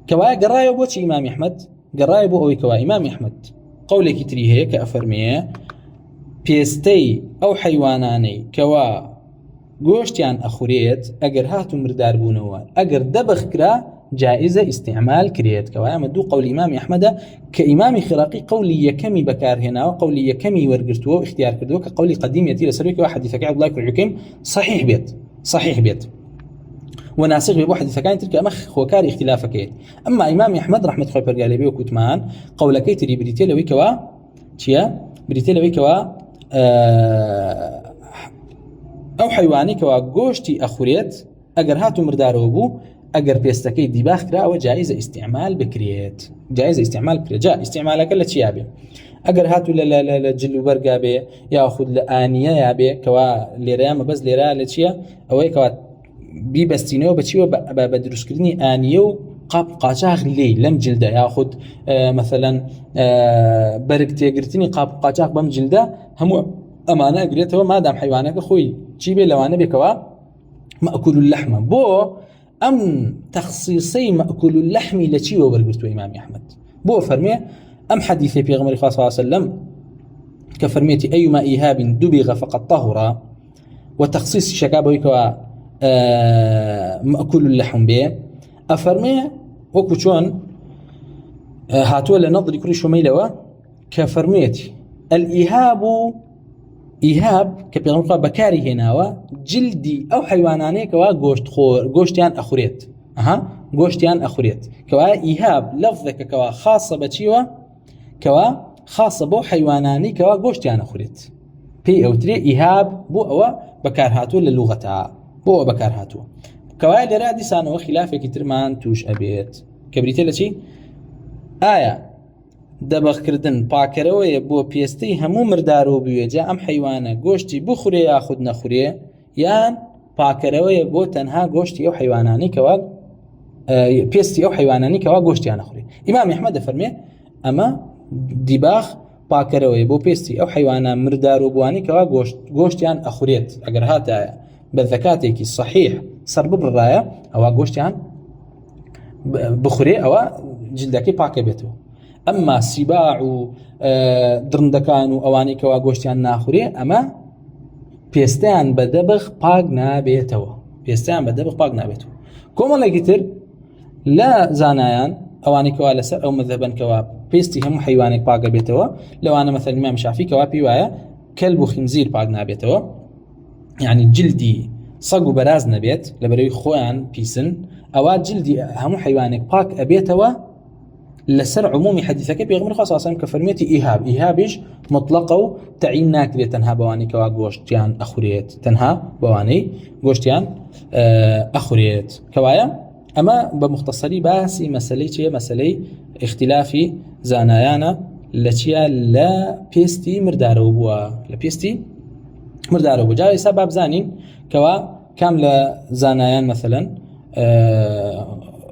كوا قرايب وشي إمام أحمد قرايب أو كوا إمام أحمد قولك تري هيك أفرميه بيستي أو حيواناني كوا قوشتيان أخوريت أجر هاتو مردار بونوان أجر دبخ كرا جائزة استعمال كريت كوا مدو قول إمام أحمد كإمام خراقي قولي يكمي بكار هنا وقولي يكمي ورقرتوه واختيار كردوه كقولي قديم يتي لسلوك واحد حديثك عبد الله بن عكيم صحيح بيت وناسخ بواحد ثكان تلك أمخ خوكاري اختلافك أما إمام أحمد رحمة الله برجالي بيه وكتمان قولك تري بريتيلا ويكوا تيا بريتيلا ويكوا أو حيواني كوا قوشتي أخوريت أجر هاتو مردارو بو أجر بيستكي ديباخ كرا وجائزة استعمال بكريت جائزة استعمال بكريت جاء استعمالك لتشيابه أجر هاتو لا جلو برقا بي ياخذ لآنية يابي كوا ليرام بس ليرا لتشيا أو كوا بيبستينو بتشيو بدرسكرني آنيو قاب قاچاق لي لم جلده ياخذ مثلا برقتي قرتني قاب قاچاق بم جلده هم أمانة قريته ما دام حيوانك خوي جيبي لو أنا بكوا مأكل اللحم بو أم تخصيصي مأكل اللحم لتشيو برقرتو إمام أحمد بو فرمي أم حديث في غمر صلى الله عليه وسلم كفرميتي أيما إيهاب دبغ فقد طهر وتخصيص شكابه كوا مأكل اللحم به أفرمي وكوشون هاتوا لنظري كل شو ميلوا كفرميتي الإيهاب إيهاب كبيرون بكاري هنا جلدي أو حيواناني كوا غوشتيان أخوريت غوشتيان أخوريت كوا إيهاب لفظك كوا خاصة بتشيوا كوا خاصة بو حيواناني كوا غوشتيان أخوريت بي أو تري إيهاب بو أو بكار هاتوا للغتها بو بكار هاتوا كوا لرادي سانو خلافك ترمان توش أبيت كبريتي لشي دبخ كردن باكروي بو بيستي همو مردارو بيجا ام حيوانه گوشتي بخوري ياخذ نخوري يان باكروي بو تنها گوشتي او حيواناني كوا بيستي او حيواناني كوا گوشتي نخوري امام احمد فرمي اما دباخ باكروي بو بيستي او حيوانه مردارو بواني كوا گوشتيان اخوريت اگر هاتا بالذكاتك الصحيح صرب بالرايه او گوشتيان بخوري او جلدك باكبتو أما سباع درندكان وأواني كوا گوشتيان ناخوري أما بيستان بدبخ باق نابيتو كوما لقيتر لا زانايان أواني كوا لسر أو مذهبا كوا بيستي هم حيوانك باق بيتو لو أنا مثلا الإمام الشافعي كوا بيوايا كلب وخنزير باق نابيتو يعني جلدي صقو براز نبيت لبروي خوان بيسن أو جلدي هم حيوانك باق أبيتو لسر عمومي حديثك بيغمر خاصة أصلا كفرميتي إيهابيش مطلقه تعيين ناكري تنها بواني كوا جوشتيان أخوريت تنها بواني جوشتيان أخوريت كوايا أما بمختصري باسي مسألة اختلافي زانايانا لتشيا لا بيستي مردارو بوا لا بيستي مردارو بوا جاي سبب زانين كوا كاملة زانايان مثلا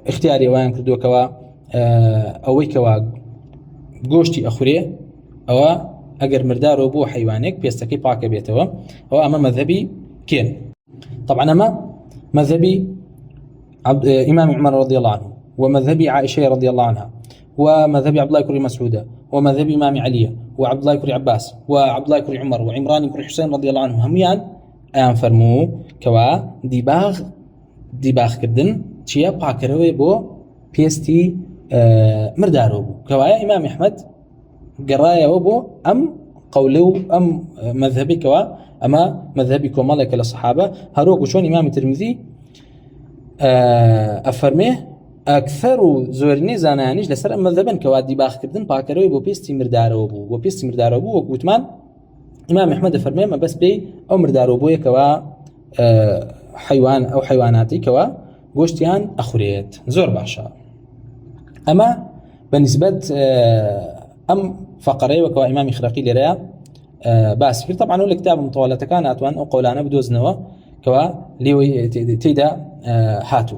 اختياري وين كردو كوا ئەوەی کەوا گۆشتی ئەخورێ ئەوە ئەگەر مردارۆ بۆ حیوانێک پێستەکەی پاکە بێتەوە ئەوە ئەمە مەذهبی کێن طبعا ئەمە مەذهبی إمام عمر رضي الله عنه ومذهبي عائشة رضي الله عنها ومذهبي عبد الله كري مسعود ومذهبي إمام علي وعبد الله كري عباس وعبد الله كري عمر وعمران كري حسين رضي الله عنهم هميان ئەیان فەرموو کەوا دیباغ کردن چیە پاکەرەوەی بۆ پێستی مردارو بو كوايا إمام أحمد قرايا وبو أم قولو أم مذهبي كوا أما مذهبي كمالك للصحابة هروك وشون إمام الترمذي أفرميه أكثر زورني زانانيش لسر أم مذهبا كوا ديباخ كردن باكروي بو بيستي مردارو بو وقوتمان إمام أحمد أفرميه ما بس بي أو مردارو بو كوا حيوان أو حيواناتي كوا قوشتيان أخوريت زور باشا أما بالنسبة أم فقري وكوا إمام خرقي لريا باس في طبعا هو الكتاب مطولة كانت وأن قولانا بدوزنوا كوا لي تيدا هاتو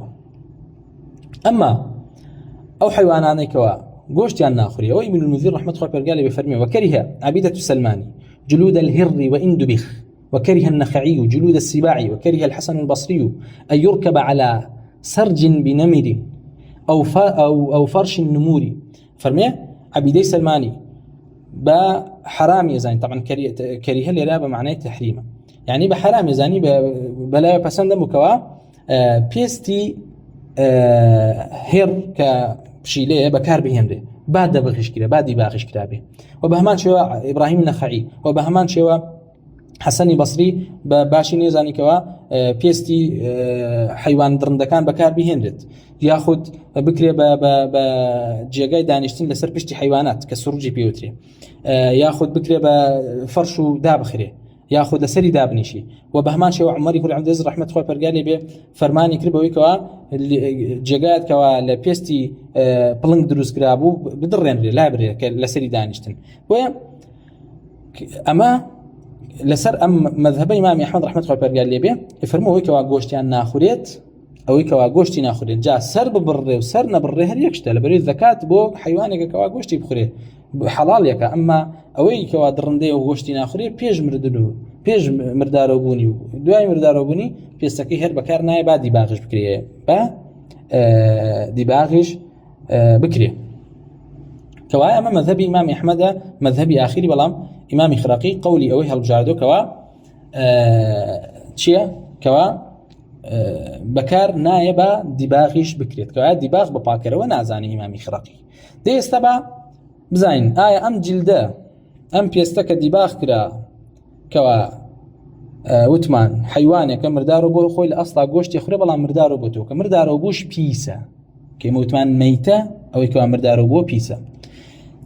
أما أو حيواناني كوا قوشتيان ناخري أو ابن المنذر رحمة الله قال بفرمي وكره عبيدة السلماني جلود الهر وإن دبخ وكره النخعي جلود السباع وكره الحسن البصري أن يركب على سرج بنمر أو فرش النموري فرمي عبيدي سلماني بحرام يزاني طبعا كريه الإرابة معناه تحريمه يعني بحرام يزاني بلا بسندم كوا بيستي هير كشيلة بكار بهمره بعد بغش كده بعد باغش كتابه وبهمان شوا إبراهيم النخعي وبهمان شوا حسني بصري باشي نيزاني كوا بيستي حيوان درندكان بكار بهندت ياخد بكري بجيجاي دانشتين لسر بشتي حيوانات كسروجي بيوتري ياخد بكري بفرشو دابخري ياخد لسري دابنيشي وبهمان شو عمر يقول عبد العزيز رحمه الله برقالي به فرماني كربوي كوا جيجات كوا لبيستي بلنج دروس كرابو بدرين لابري لسري دانشتين و اما لسر ام مذهب امام احمد رحمه الله برقالي به يفرموا كوا غوشتيان ناخوريت او كوا غوشتي ناخوريت جا سر ببري وسر نبري هر يكشتل بري الزكاه بو حيوانك كوا غوشتي بخوري حلال يك اما اوي كوا درندي وغوشتي ناخوري بيج مرددو بيج مردارو بوني دوای مردارو بوني پێستەکەی هەر بەکار نایە با دیباغش بکرێ با دیباغش بکرێ كوا اما مذهب امام احمد مذهبي اخيري بلام امام خراقي قولي اوي هالبجاردو كوا چیە كوا بكار نايبا ديباغيش بكريت كوا ديباغ بپاکەرەوە نازاني امام خراقي ديستبا بزين آية ام جلده ام پێستەکە ديباغ کرا كوا وتمان حيوانێک مردارو بۆ خۆی لە ئەسڵا گۆشتی خوڕێ بەڵام مردارو بۆ تۆ کە مردارو بۆش پیسە کە وتمان مەیتە ئەوەی کەوا مردارو بۆ پیسە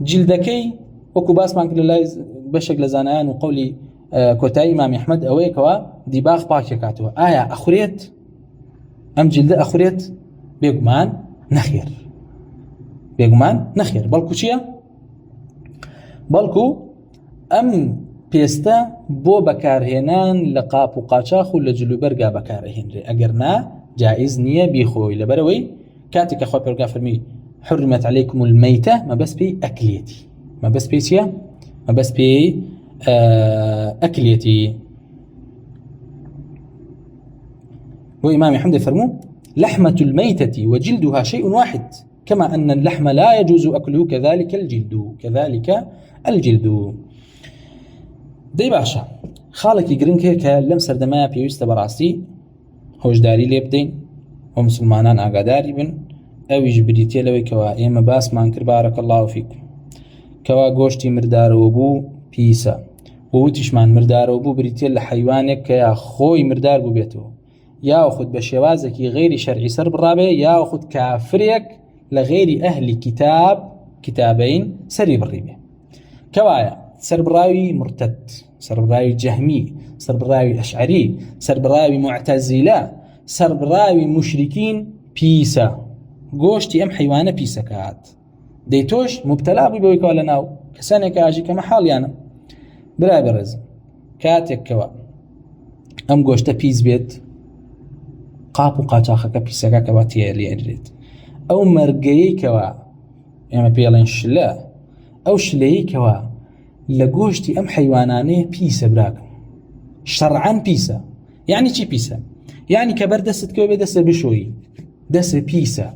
جلدەکەی وەکو باسمان کرد لە لای بەشێک لە زانایان و قەولی کۆتایی ئیمام ئەحمەد ئەوەیە کەوا دیباغ پاک دەکاتەوە ئایا ئەخورێت ئەم جلدە ئەخورێت بێگومان نەخێر بەڵکو چییە بەڵکو ئەم پێستە بۆ بەکارهێنان لە قاپ و قاچاق و لە جلوبەرگا بەکارهێنرێ ئەگەر نا جائز نییە بیخۆی لەبەرەوەی کاتێک کە خۆی پێرگا فەرمی حرمت عليكم الميتة ما بس بي أكليتي ما بس بي سيا ما بس بي أكليتي وإمام أحمد فرمو لحمة الميتة وجلدها شيء واحد كما أن اللحم لا يجوز أكله كذلك الجلد دەی باشە خاڵێکی گرنگ هەیە کە لەم سەردەمایە پێویستە بەڕاستی هۆشداری لێ بدەین و مسلمانان ئاگاداری بن ئەویش بریتێ لەوەی کەوا ئێمە باسمان کرد بارەکە الله فیکم کەوا گۆشتی مردارەوە بوو پیسە و وتیشمان مردارەوە بوو بریتێ لە حەیوانێک کە یا خۆی مردار بوو بێتەوە یا خود بە شێوازێکی غەیری شەرعی سەر بڕابێ یا خود کافرێک لە غەیری ئەهلی کتاب كتابين سري بالريبه كوايا سربراوي مرتد سربراوي جهمي سربراوي أشعري سربراوي معتزلة سربراوي مشركين بيسا قوشتي أم حيوانة بيسا كات ديتوش مبتلا بي بويكا لناو كسانة كاجي كما حال يعني براي برز كاتك كوا أم قوشتا بيس بيت قابو قاچاخەکە پیسەکە کەواتیە لێ ئەدرێت ئەو مەرگەیەی کەوا ئێمە پێڵێن شلە ئەو شلەیەی کەوا لە گۆشتی ئەم حەیوانانەیە پیسە براکەم شەرعەن پیسە یعنی چی پیسە یعنی کە بەر دەست کەوە بێ دەستە بشۆی دەستە پیسە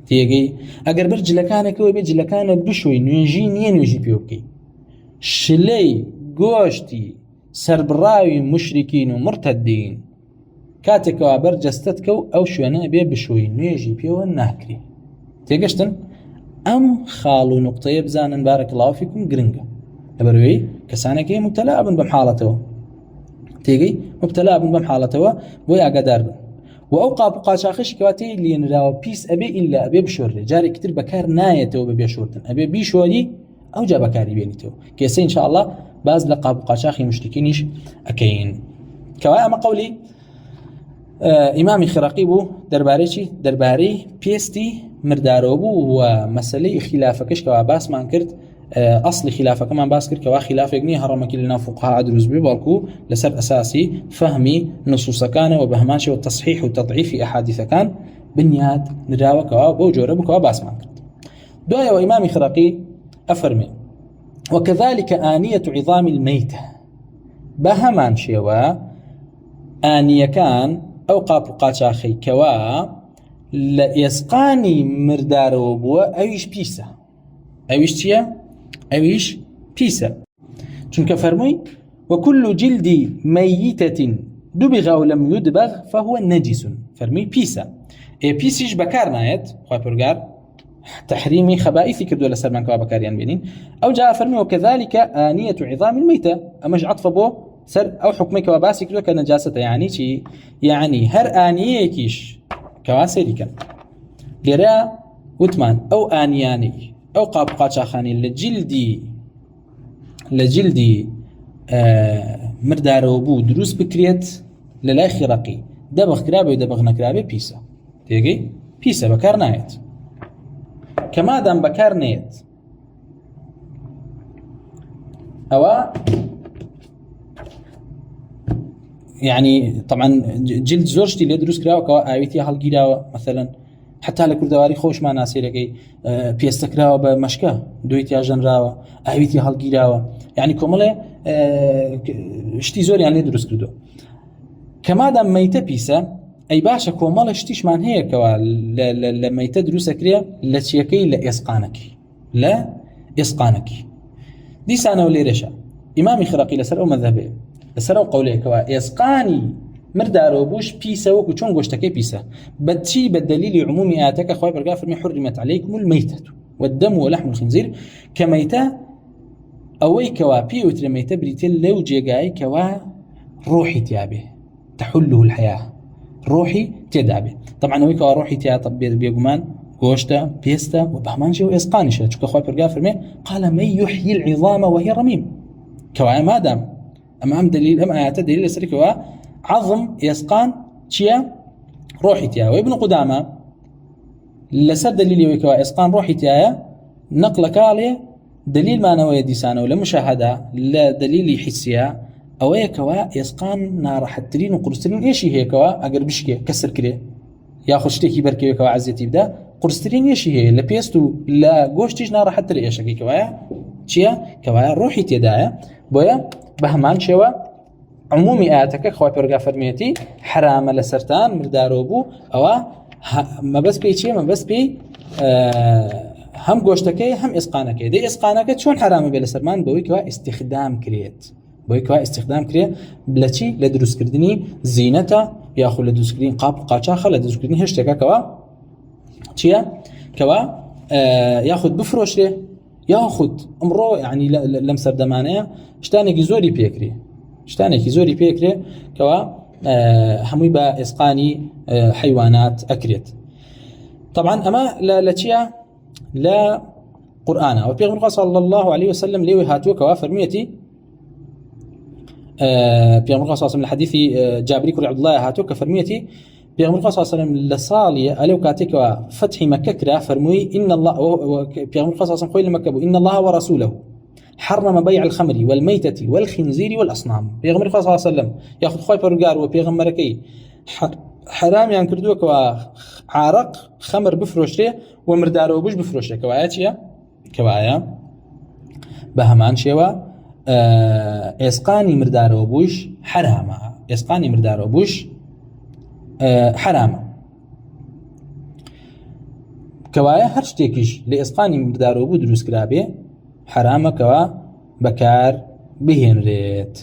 تێگەی ئەگەر بەر جلەکانێکەوە بێ جلەکانە بشۆی نوێژی نییە نوێژی پێ بکەی شلەی گۆشتی سەربڕاوی مشرکین و مرتەدین کاتێکەوە بەر جەستت کە و ئەو شوێنە بێ بشۆی نوێژی پێوە ناکری تێگەشتن ئەم خاڵ و نوقتەیە بزانن بارەکەڵاو فیکم گرنگە لەبەرەوەی کەسانێکی مبتەلا بن بەم حاڵەتەوە تێگەی مبتەلا بن بەم حاڵەتەوە بۆی ئاگادار بن و ئەو قاپ و قاچاقەشی کەواتەی لێنراوە پیس ئەبێ ئیلا ئەبێ بشۆرێ جارێکی تر بەکار نایەتەوە بە بێشۆردن ئەبێ بیشۆری ئەو جا بەکاری بێنیتەوە کێسە ئینشاءالله باز لە قاپ و قاچاقی مشتکینیش ئەکەین کەوای ئەمە قەولی ئیمامی خراقی بوو دەربارەی دەربارەی پێستی مردارەوە بوو و مەسەلەی خلافەکەش کەوا باسمان کرد ئەسڵی خلافەکەمان باس کرد کەوا خلافێک نییە هەڕەمەکی لەناو فوقها دروست بێ بەڵکو لەسەر ئەساسی فەهمی نصوصەکانەوە بە هەمانشەوە تەصحیح و تەضعیفی ئەحادیثەکان بنیاد نراوەکەوە بەو جۆرە بووکەوە باسمان کرد دوایەوە ئیمامی خراقی ئەفەرمێ وكذلك آنية عظام الميتة بهمان شێوە ئانیەکان ئەو قاپ و قاچاخەی کەوا لە ئێسقانی مردارەوە بووە ئەویش پیسە ئەویش چییە؟ ئەویش پیسە چونکە فەرمووی وكل جلد ميتة دبغ أو لم يدبغ فهو نجس فەرمووی پیسە پیسیش بەکار نایەت خوای پەروەردگار تحريمي خبائث كردو لسرمان كوا بكاريان بينين أو جاء فرمي وكذلك آنية عظام الميتة أمش عطف بو سر أو حكمي كوا باسي كردو كنجاسة يعني شي يعني هر آنية كيش كواسيري كان لرا وثمان أو آنياني أو قاب شاخاني لجلدي مردارو بو دروس بكريت للا خرقي دبغ كرابي ودبغ نكرابي بيسا تيجي بيسا بكار نايت كما دام بكار نيت أو يعني طبعا جلد زوجتي اللي يدرس كراوة كوا آويتي هالجيراوة مثلا حتى على كل دواري خوش ما ناسي لقي بيستكراوة بمشكا دويتي أجن راوة آويتي هالجيراوة يعني كمله اشتي زور يعني يدرس كردو كما دام ميتة بيسا أي باشا كمله اشتيش من هي كوا لما يتدرس كريا لتشيكي لا إسقانك دي سنة ولي رشا إمامي خراقي لسر أو مذهبه لسر أو قولي كوا إسقاني مردارو بوش بيسا وكو چون قوشتكي بيسا بدشي بالدليل عمومي آتك أخوي برقا فرمي حرمت عليكم الميتة والدم ولحم الخنزير كميتة أوي كوا بيوتر ميتة بريتل لو جيقاي كوا روحي تيابه تحله الحياة روحي تيدابه طبعا أوي كوا روحي تيا طب بيقمان قوشتا بيستا وبهمانشي وإسقانشا چونك أخوي برقا فرمي قال من يحيي العظام وهي رميم كوا ما دام أمام دليل أم آيات دليل لسر كوا عظم يسقان شيا روحي تيا وابن قدامة لسر دليل يوكوا إسقان روحي تيا نقل كالي دليل ما نوى ديسانه ولا مشاهدة لا دليل حسيا أو يكوا إسقان نار حترين وقرسترين إيش هي كوا أجر بشكي كسر كده ياخذ شتيكي بركي كوا عزتي بدا قرسترين إيش هي لا بيستو لا جوشتيش نار حتر إيش كي كوا شيا كوا روحي تيا بويا بهمان شوا عمومي آياتك خوي برقا فرميتي حرام لسرتان مردارو بو أو ما بس بي شيء ما بس بي هم قوشتكي هم إسقانكي دي إسقانك شون حرام بلسرمان بويكوا استخدام كريت بلاتي لدروس كردني زينته ياخذ لدروس كردين قاب قاچاخه لدروس كردني هشتكا كوا شيا كوا ياخذ بفروش له ياخذ امرو يعني لمسر دمانه شتاني زوري بيكري كوا هموي با اسقاني حيوانات اكريت طبعا اما لا تشيا لا قرآن وبيغمر صلى الله عليه وسلم ليه هاتوك وفرميتي بيغمر صلى الله عليه وسلم الحديث جابري كري عبد الله هاتوك فرميتي بيغمر صلى الله عليه وسلم لصالي ألو كاتك وفتح مكة كرا فرمي إن الله بيغمر صلى الله عليه وسلم قيل مكة إن الله ورسوله حرم بيع الخمر والميتة والخنزير والأصنام بيغمر صلى الله عليه وسلم ياخذ خوي برجار وبيغمركي حرام يعني كردوك وعارق خمر بفروشته ومردار وبوش بفروشته كواياتيا كوايا بهمان شوا اسقاني مردار وبوش حرامه اسقاني مردار وبوش حرامه كوايا هر شتێکیش لاسقاني مردار وبو دروست کرابێ حرامه كوا بكار بهێنرێت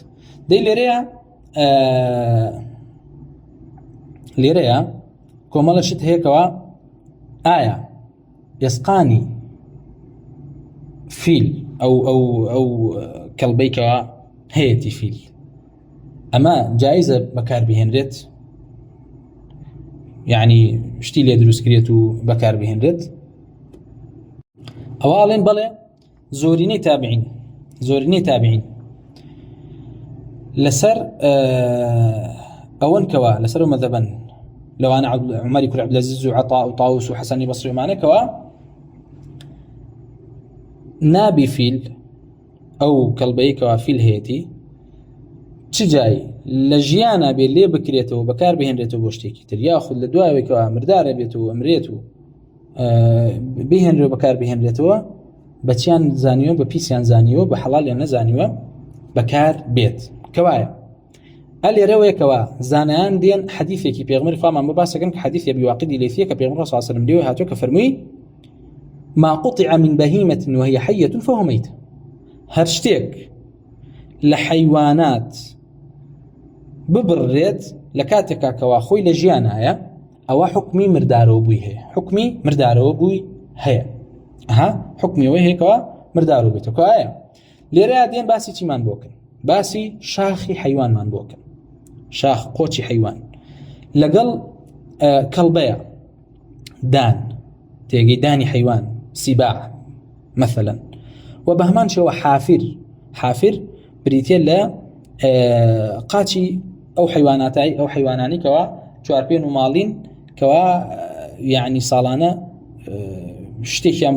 دەی لێرەیە کۆمەڵە شت هەیەکەوە ئایا ئێسقانی فیل ئەو کەڵبەیکەوە هەیەی فیل ئەمە جایزە بەکار بهێنرێت یعنی شتی لێ دروست کرێت و بەکار بهێنرێت ئەوە ئاڵێن بەڵێ زۆرینەی تابعین لەسەر ئەوەن کەوە لەسەر مەذهبن لەوانە عومەری کوڕی عەبدولعەزیز و عەطا و طاووس و حەسەنی بەسری ومانەکەوە نابی فیل ئەو کەڵبەیەکەوە فیل هەیەی چ جای لە ژیانە بێ لێ بکرێتەوە بەکار بهێنرێتەوە بۆ شتێکی تر یاخود لە دوایەوەیەوە مردارە بێت و ئەمرێت و بهێنرێت بەکار بهێنرێتەوە بەچیان زانیوە بە پیسیان زانیوە بە حەڵالیان نەزانیوە بەکار بێت کەوایە ئەلێرەوەیەکەوە زانایان دێن حەدیثێکی پێغمبەری خوامان بۆ باسەکەن کە حەدیث ئەبی واقیدی لەیثیە کە پێغمبەر صلی الله علیه و سلم لێوە هاتووە کە فەرمووی ما قطع من بهيمة وهي حية فهو ميت هەر شتێک لە حەیوانات ببڕێت لە کاتێکا کەوا خۆی لە ژیانایە ئەوە حکمی مردارەوە بووی هەیە حکمی مردارەوە بووی هەیە حکمیەوەی هەیەکەوە مردارەوە بێتەوە کەوایە لێرەیە دێن باسی چیمان بۆکەن باسی شاخی حەیوانمان بۆکەن شاخ قۆچی حەیوان لەگەڵ کەڵبەیە دان تێگەی دانی حەیوان سیباع مثلا و بە هەمان شێوە حافر بریتێ لە قاچی ئەو حەیوانانی کەوا چوارپێن و ماڵین کەوا یعنی ساڵانە شتێکیان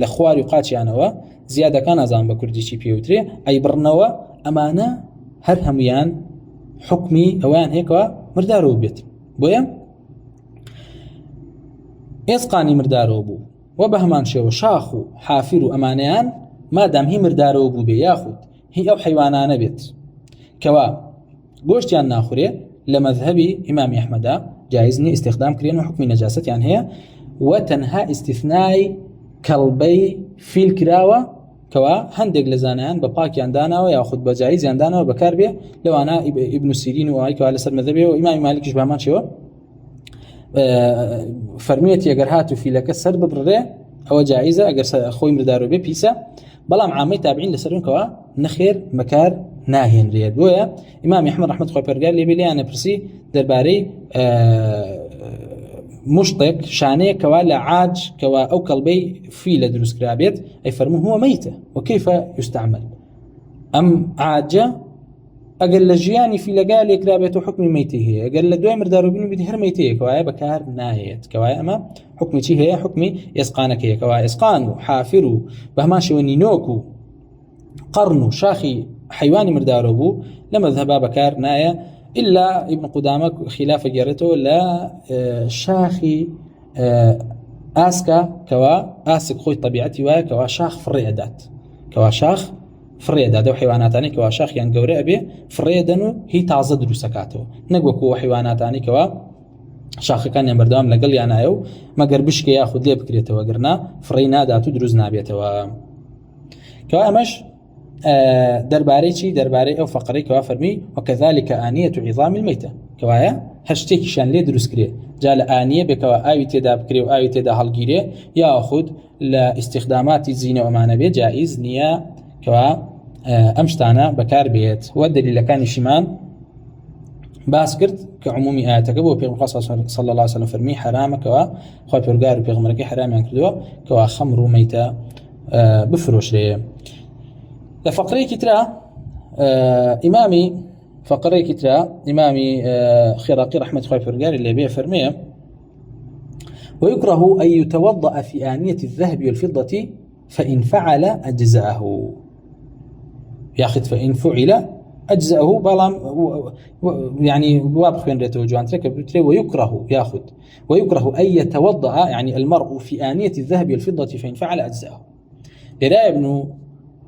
لە خواری و قاچیانەوە زیادەکان نازان بە کوردیی پێوترێ ئەی بڕنەوە ئەمانە هەر هەمویان حکمی ئەویان هەیەکەوە مردارەوە بێت بۆیە ئێسقانی مردارەوە بوو و بە هەمان شێوە شاخ و حافر و ئەمانەیان مادام هی مردارەوە بوو بێ یاخود هی ئەو حەیوانانە بێت کەوا گۆشتیان ناخورێ لە مەذهبی ئیمامی ئەحمەدا جایز نیە استخدام کرێن و حکمی نەجاسەتیان هەیە و تەنها ئیستیثنای کەڵبەی فیل کراوە کەوا هەندێک لە زانایان بە پاکیان داناوە یاخود بە جایزیان داناوە بەکار بێ لەوانە ئیبن سیرین و ئەوەی کەوا لەسەر مەذهبێ و ئیمامی مالیکیش بە هەمان شێوە فەرموویەتی ئەگەر هات و فیلەکە سەر ببڕێ ئەوە جایزە ئەگەر خۆی مردارەوە بێ پیسە بەڵام عامەی تابعین لەسەرونکەوە نەخێر بەکار ناهێنرێت بۆیە ئیمامی ئەحمەد ڕەحمەت خۆی پەروەردگار لێ بێ لیانە پرسی دەربارەی مشتێک شانەیە کەوا لە عاج کەوا ئەو کەڵبەی فیلە دروست کرابێت ئەی فەرموو هو مەیتە وكيف يستعمل ئەم عاجە ئەگەر لە ژیانی فیلەکە لێکرابێت و حکمی مەیتەی هەیە ئەگەر لە دوای مردارەوەبوونی بیت هەر مەیتەیە کەوایە بەکار نایێت کەوایە ئەمە حکمی چی هەیە حکمی ئێسقانەکەیە کەوا ئێسقان و حافر و بە هەمان شێوە نینۆک و قەڕن و شاخی حەیوانی مردارەوە بوو لە مەذهبا بەکار نایە إلا ابن قدامة خلاف جرته لا شاخي آسكا كوا آسك خوي طبيعتي ويا كوا شاخ فريدات كوا شاخ فريدات وحيواناتاني كوا شاخ يعني جوري أبي فريدانو هي تعزى دروسكاته نقول كوا حيواناتاني كوا شاخ كان يمردام لقل يعني أيو ما قربش كي ياخذ لي بكريته وقرنا فرينا داتو دروز نابيته كوا مش دەربارەی چی دەربارەی ئەو فەقرەی کەوا فەرمی وكذلك آنية عظام الميتة کەوایە هەشتێکیشان لێ دروست کرێ جا لە ئانیە بێکەوە ئاوی تێدا بکرێ و ئاوی تێدا هەڵگیرێ یاخود لە ئیستیخداماتی زینە ئەمانە بێت جائز نییە کەوا ئەم شتانە بەکار بێت و دەلیلەکانیشیمان باس کرد كعمومي آياتك بو بيغمبر صلى الله عليه وسلم فرمي حرامك وخوي بيرغار بيغمبرك حرام كردوا كوا خمر وميتة بفروش ليه لفقري كترا إمامي فقري كترا إمامي خراقي رحمة خوي بيرغار اللي بيه فرميه ويكره أن يتوضأ في آنية الذهب والفضة فإن فعل أجزأه ياخذ فإن فعل أجزأه بلام يعني بوابخ ينريته جوان تركب ويكره ياخذ ويكره أن يتوضأ يعني المرء في آنية الذهب والفضة فإن فعل أجزأه لرأي ابن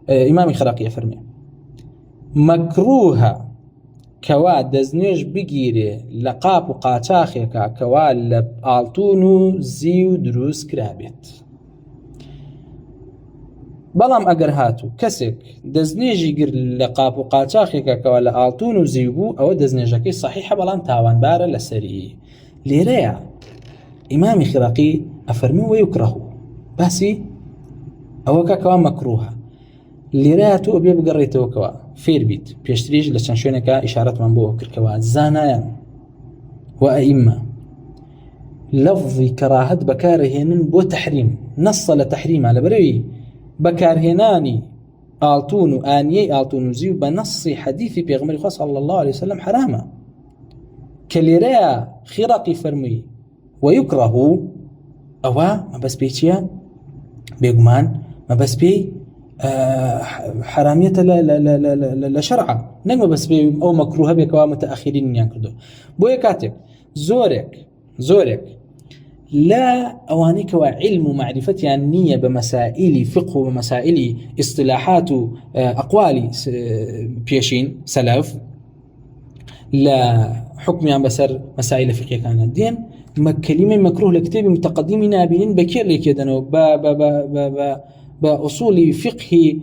إمام خراقي فرمي مكروه كوا دزنيش بگیره لقاب و قاچاخێکا کەوا لە ئاڵتون و زی و دروست کرابێت بەڵام ئەگەر هاتوو کەسێک دەستنێژی گر لە قاپ و قاچاخێکا کەوا لە ئاڵتون و زی بوو ئەوە دەستنێژەکەی صحیحە بەڵام تاوانبارە لەسەری لێرەیە ئیمامی خراقی ئەفەرمی وەیوکڕەه باسی ئەوەکە کەوا مەکروهە لێرەیە تۆ بێ بگەڕێتەوە کەوا فێر بیت پێشتریش لە چەند شوێنێکە ئیشارەتمان بۆ کردکەوە زانایان و ئەئیمە لەفظی کەراهەت بەکارهێنن بۆ تەحریم نەسە لە تەحریمە لەبەرەوەی بەکارهێنانی ئاڵتون و ئانیەی ئاڵتون و زی و بە نەسی حەدیثی پێغمبەری خوا صلی الله عليه وسلم حرامە کە لێرەیە خێراقی فەرمووی وەیوکڕەه ئەوە مەبەست پێی چییە؟ بێگومان مەبەست پێی حرامية لا شرع نجم بس أو مكروه بكوا متأخرين ينكردو بوي كاتب زورك لا أوانيك وعلم ومعرفة النية بمسائل فقه ومسائل اصطلاحات أقوال بيشين سلف لا حكم عن بسر مسائل فقهية كان الدين كلمة مكروه لكتاب متقدمين نابلين بكير لكيدنو بأصول فقه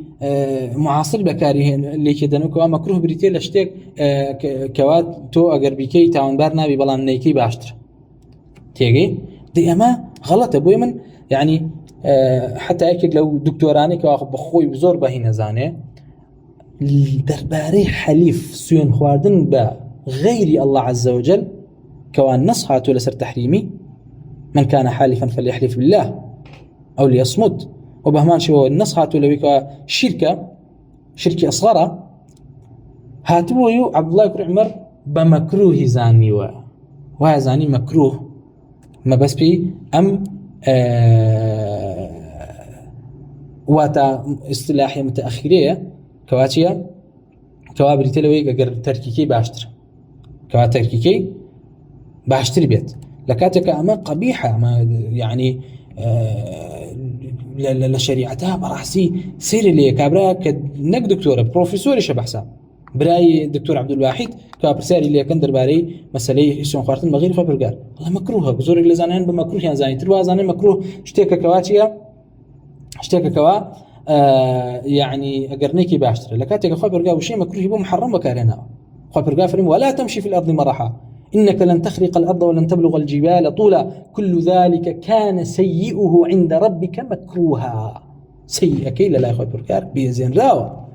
معاصر بكاره اللي كدنو كوا مكروه بريتيل اشتك كوات تو اگر بكي تاون بارنا ببلان نيكي باشتر تيجي دي اما غلط ابوي من يعني حتى اكيد لو دكتوراني كوا بخوي بزور بهنا زانه درباري حليف سيون خواردن بغير الله عز وجل كوا نصحته لسر تحريمي من كان حالفا فليحلف بالله او ليصمت وبهمان شو النص هاتوا لويكا شركة أصغر هاتوا يو عبد الله بن عمر بمكروه زاني وزاني مكروه ما بس بي أم واتا اصطلاحية متأخرية كواتيا كوابري تلوي أجر تركيكي باشتر كوات تركيكي باشتر بيت لكاتك أما قبيحة ما يعني لشريعتها براسي سير اللي كابرا كنك دكتوره بروفيسور شبحسا براي دكتور عبد الواحد كابرساري اللي كان درباري مساله اسم خارتن بغير فبرقار والله مكروه بزور اللي زانين بمكروه يعني زاني تروا زانين مكروه اشتكى كواتيا اشتكى كوا يعني اقرنيكي باشتري لكاتك خبرقا وشي مكروه يبقى محرم بكارنا خبرقا فرم ولا تمشي في الارض مرحا إنك لن تخرق الأرض ولن تبلغ الجبال طولا كل ذلك كان سيئه عند ربك مكروها سيئة كيلا لا يخوي بركار بيزين راوة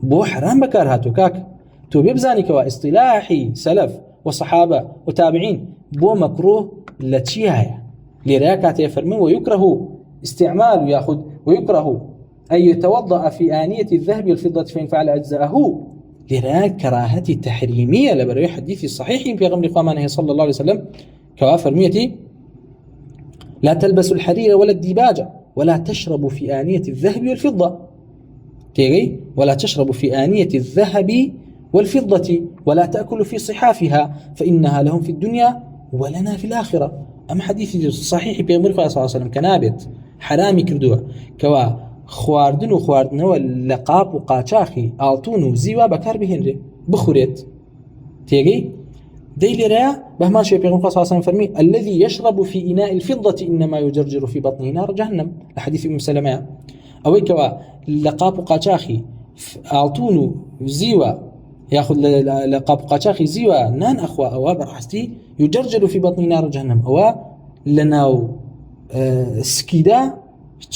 بو حرام بكار هاتو كاك تو بيبزاني كوا اصطلاحي سلف وصحابة وتابعين بو مكروه لتشيها لراكات يفرمون ويكره استعمال ياخذ ويكره أن يتوضأ في آنية الذهب والفضة فإن فعل أجزاءه لرا كراهة تحريمية لبروي حديث صحيح في غمر قامانه صلى الله عليه وسلم كوافر ميتي لا تلبسوا الحرير ولا الديباج ولا تشربوا في آنية الذهب والفضة تيجي ولا تشربوا في آنية الذهب والفضة ولا تأكلوا في صحافها فإنها لهم في الدنيا ولنا في الآخرة أما حديث صحيح في غمر صلى الله عليه وسلم كنابت حرامي كردوه كوا خواردنەوە لە قاپ و قاچاخی ئاڵتون و زیوا بەکار بهێنرێ بخورێت تێگەی دەی لێرەیە بەهمان شێوە پێغەمبەر صلی الله عليه وسلم فەرمی الذي يشرب في إناء الفضة إنما يجرجر في بطنه نار جهنم لحديث أم سلمة ئەوەی کەوا لە قاپ و قاچاخی ئاڵتون و زیوا یاخود لە قاپ و قاچاخی زیوا نان ئەخوا ئەوە بەڕاستی يجرجر في بطنه نار جهنم ئەوە لەناو سکیدا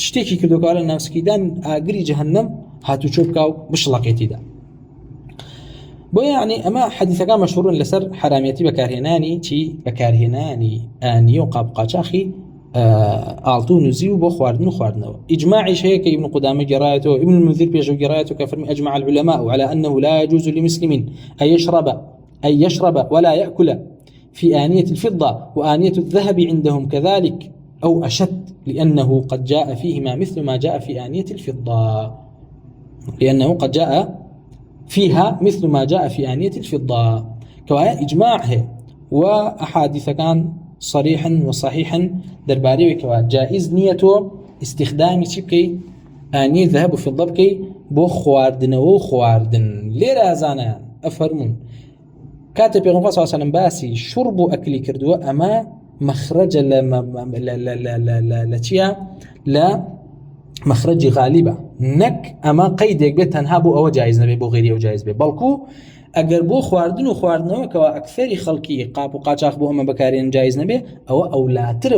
شتێکی کردوکە لە ناوسکیدان ئاگری جەهەنەم هاتوچۆ بکاو بشڵەقێتیدا بو يعني أما حديث كان مشهور لسر حراميتي بكارهناني تي بكارهناني آنية وقاب قاچاخي أعطون نزيو بو خواردنو إجماعي شيء ابن قدامة جرايته ابن المنذر بيجو جرايته كفرمي أجمع العلماء على أنه لا يجوز لمسلم أن يشرب ولا يأكل في آنية الفضة وآنية الذهب عندهم كذلك أو أشد لأنه قد جاء فيهما مثل ما جاء في آنية الفضة لأنه قد جاء فيها مثل ما جاء في آنية الفضة كوايا إجماعه وأحاديث كان صريحا وصحيحا درباري وكوا جائز نيته استخدام شبكي آنية ذهب وفضة بكي بو خواردن ليرا زانا أفرمون كاتب پیغمبر صلى الله عليه وسلم باسي شرب أكلي كردوا أما مخرج لا مخرج غالبة نك أما قيدك بيت تنهابو أو جائز نبي بو غيري أو جائز بي بلكو أجر بو خواردنو كوا أكثر خلقي قابو قاچاخ بو أما بكارين جائز نبي أو أولاتر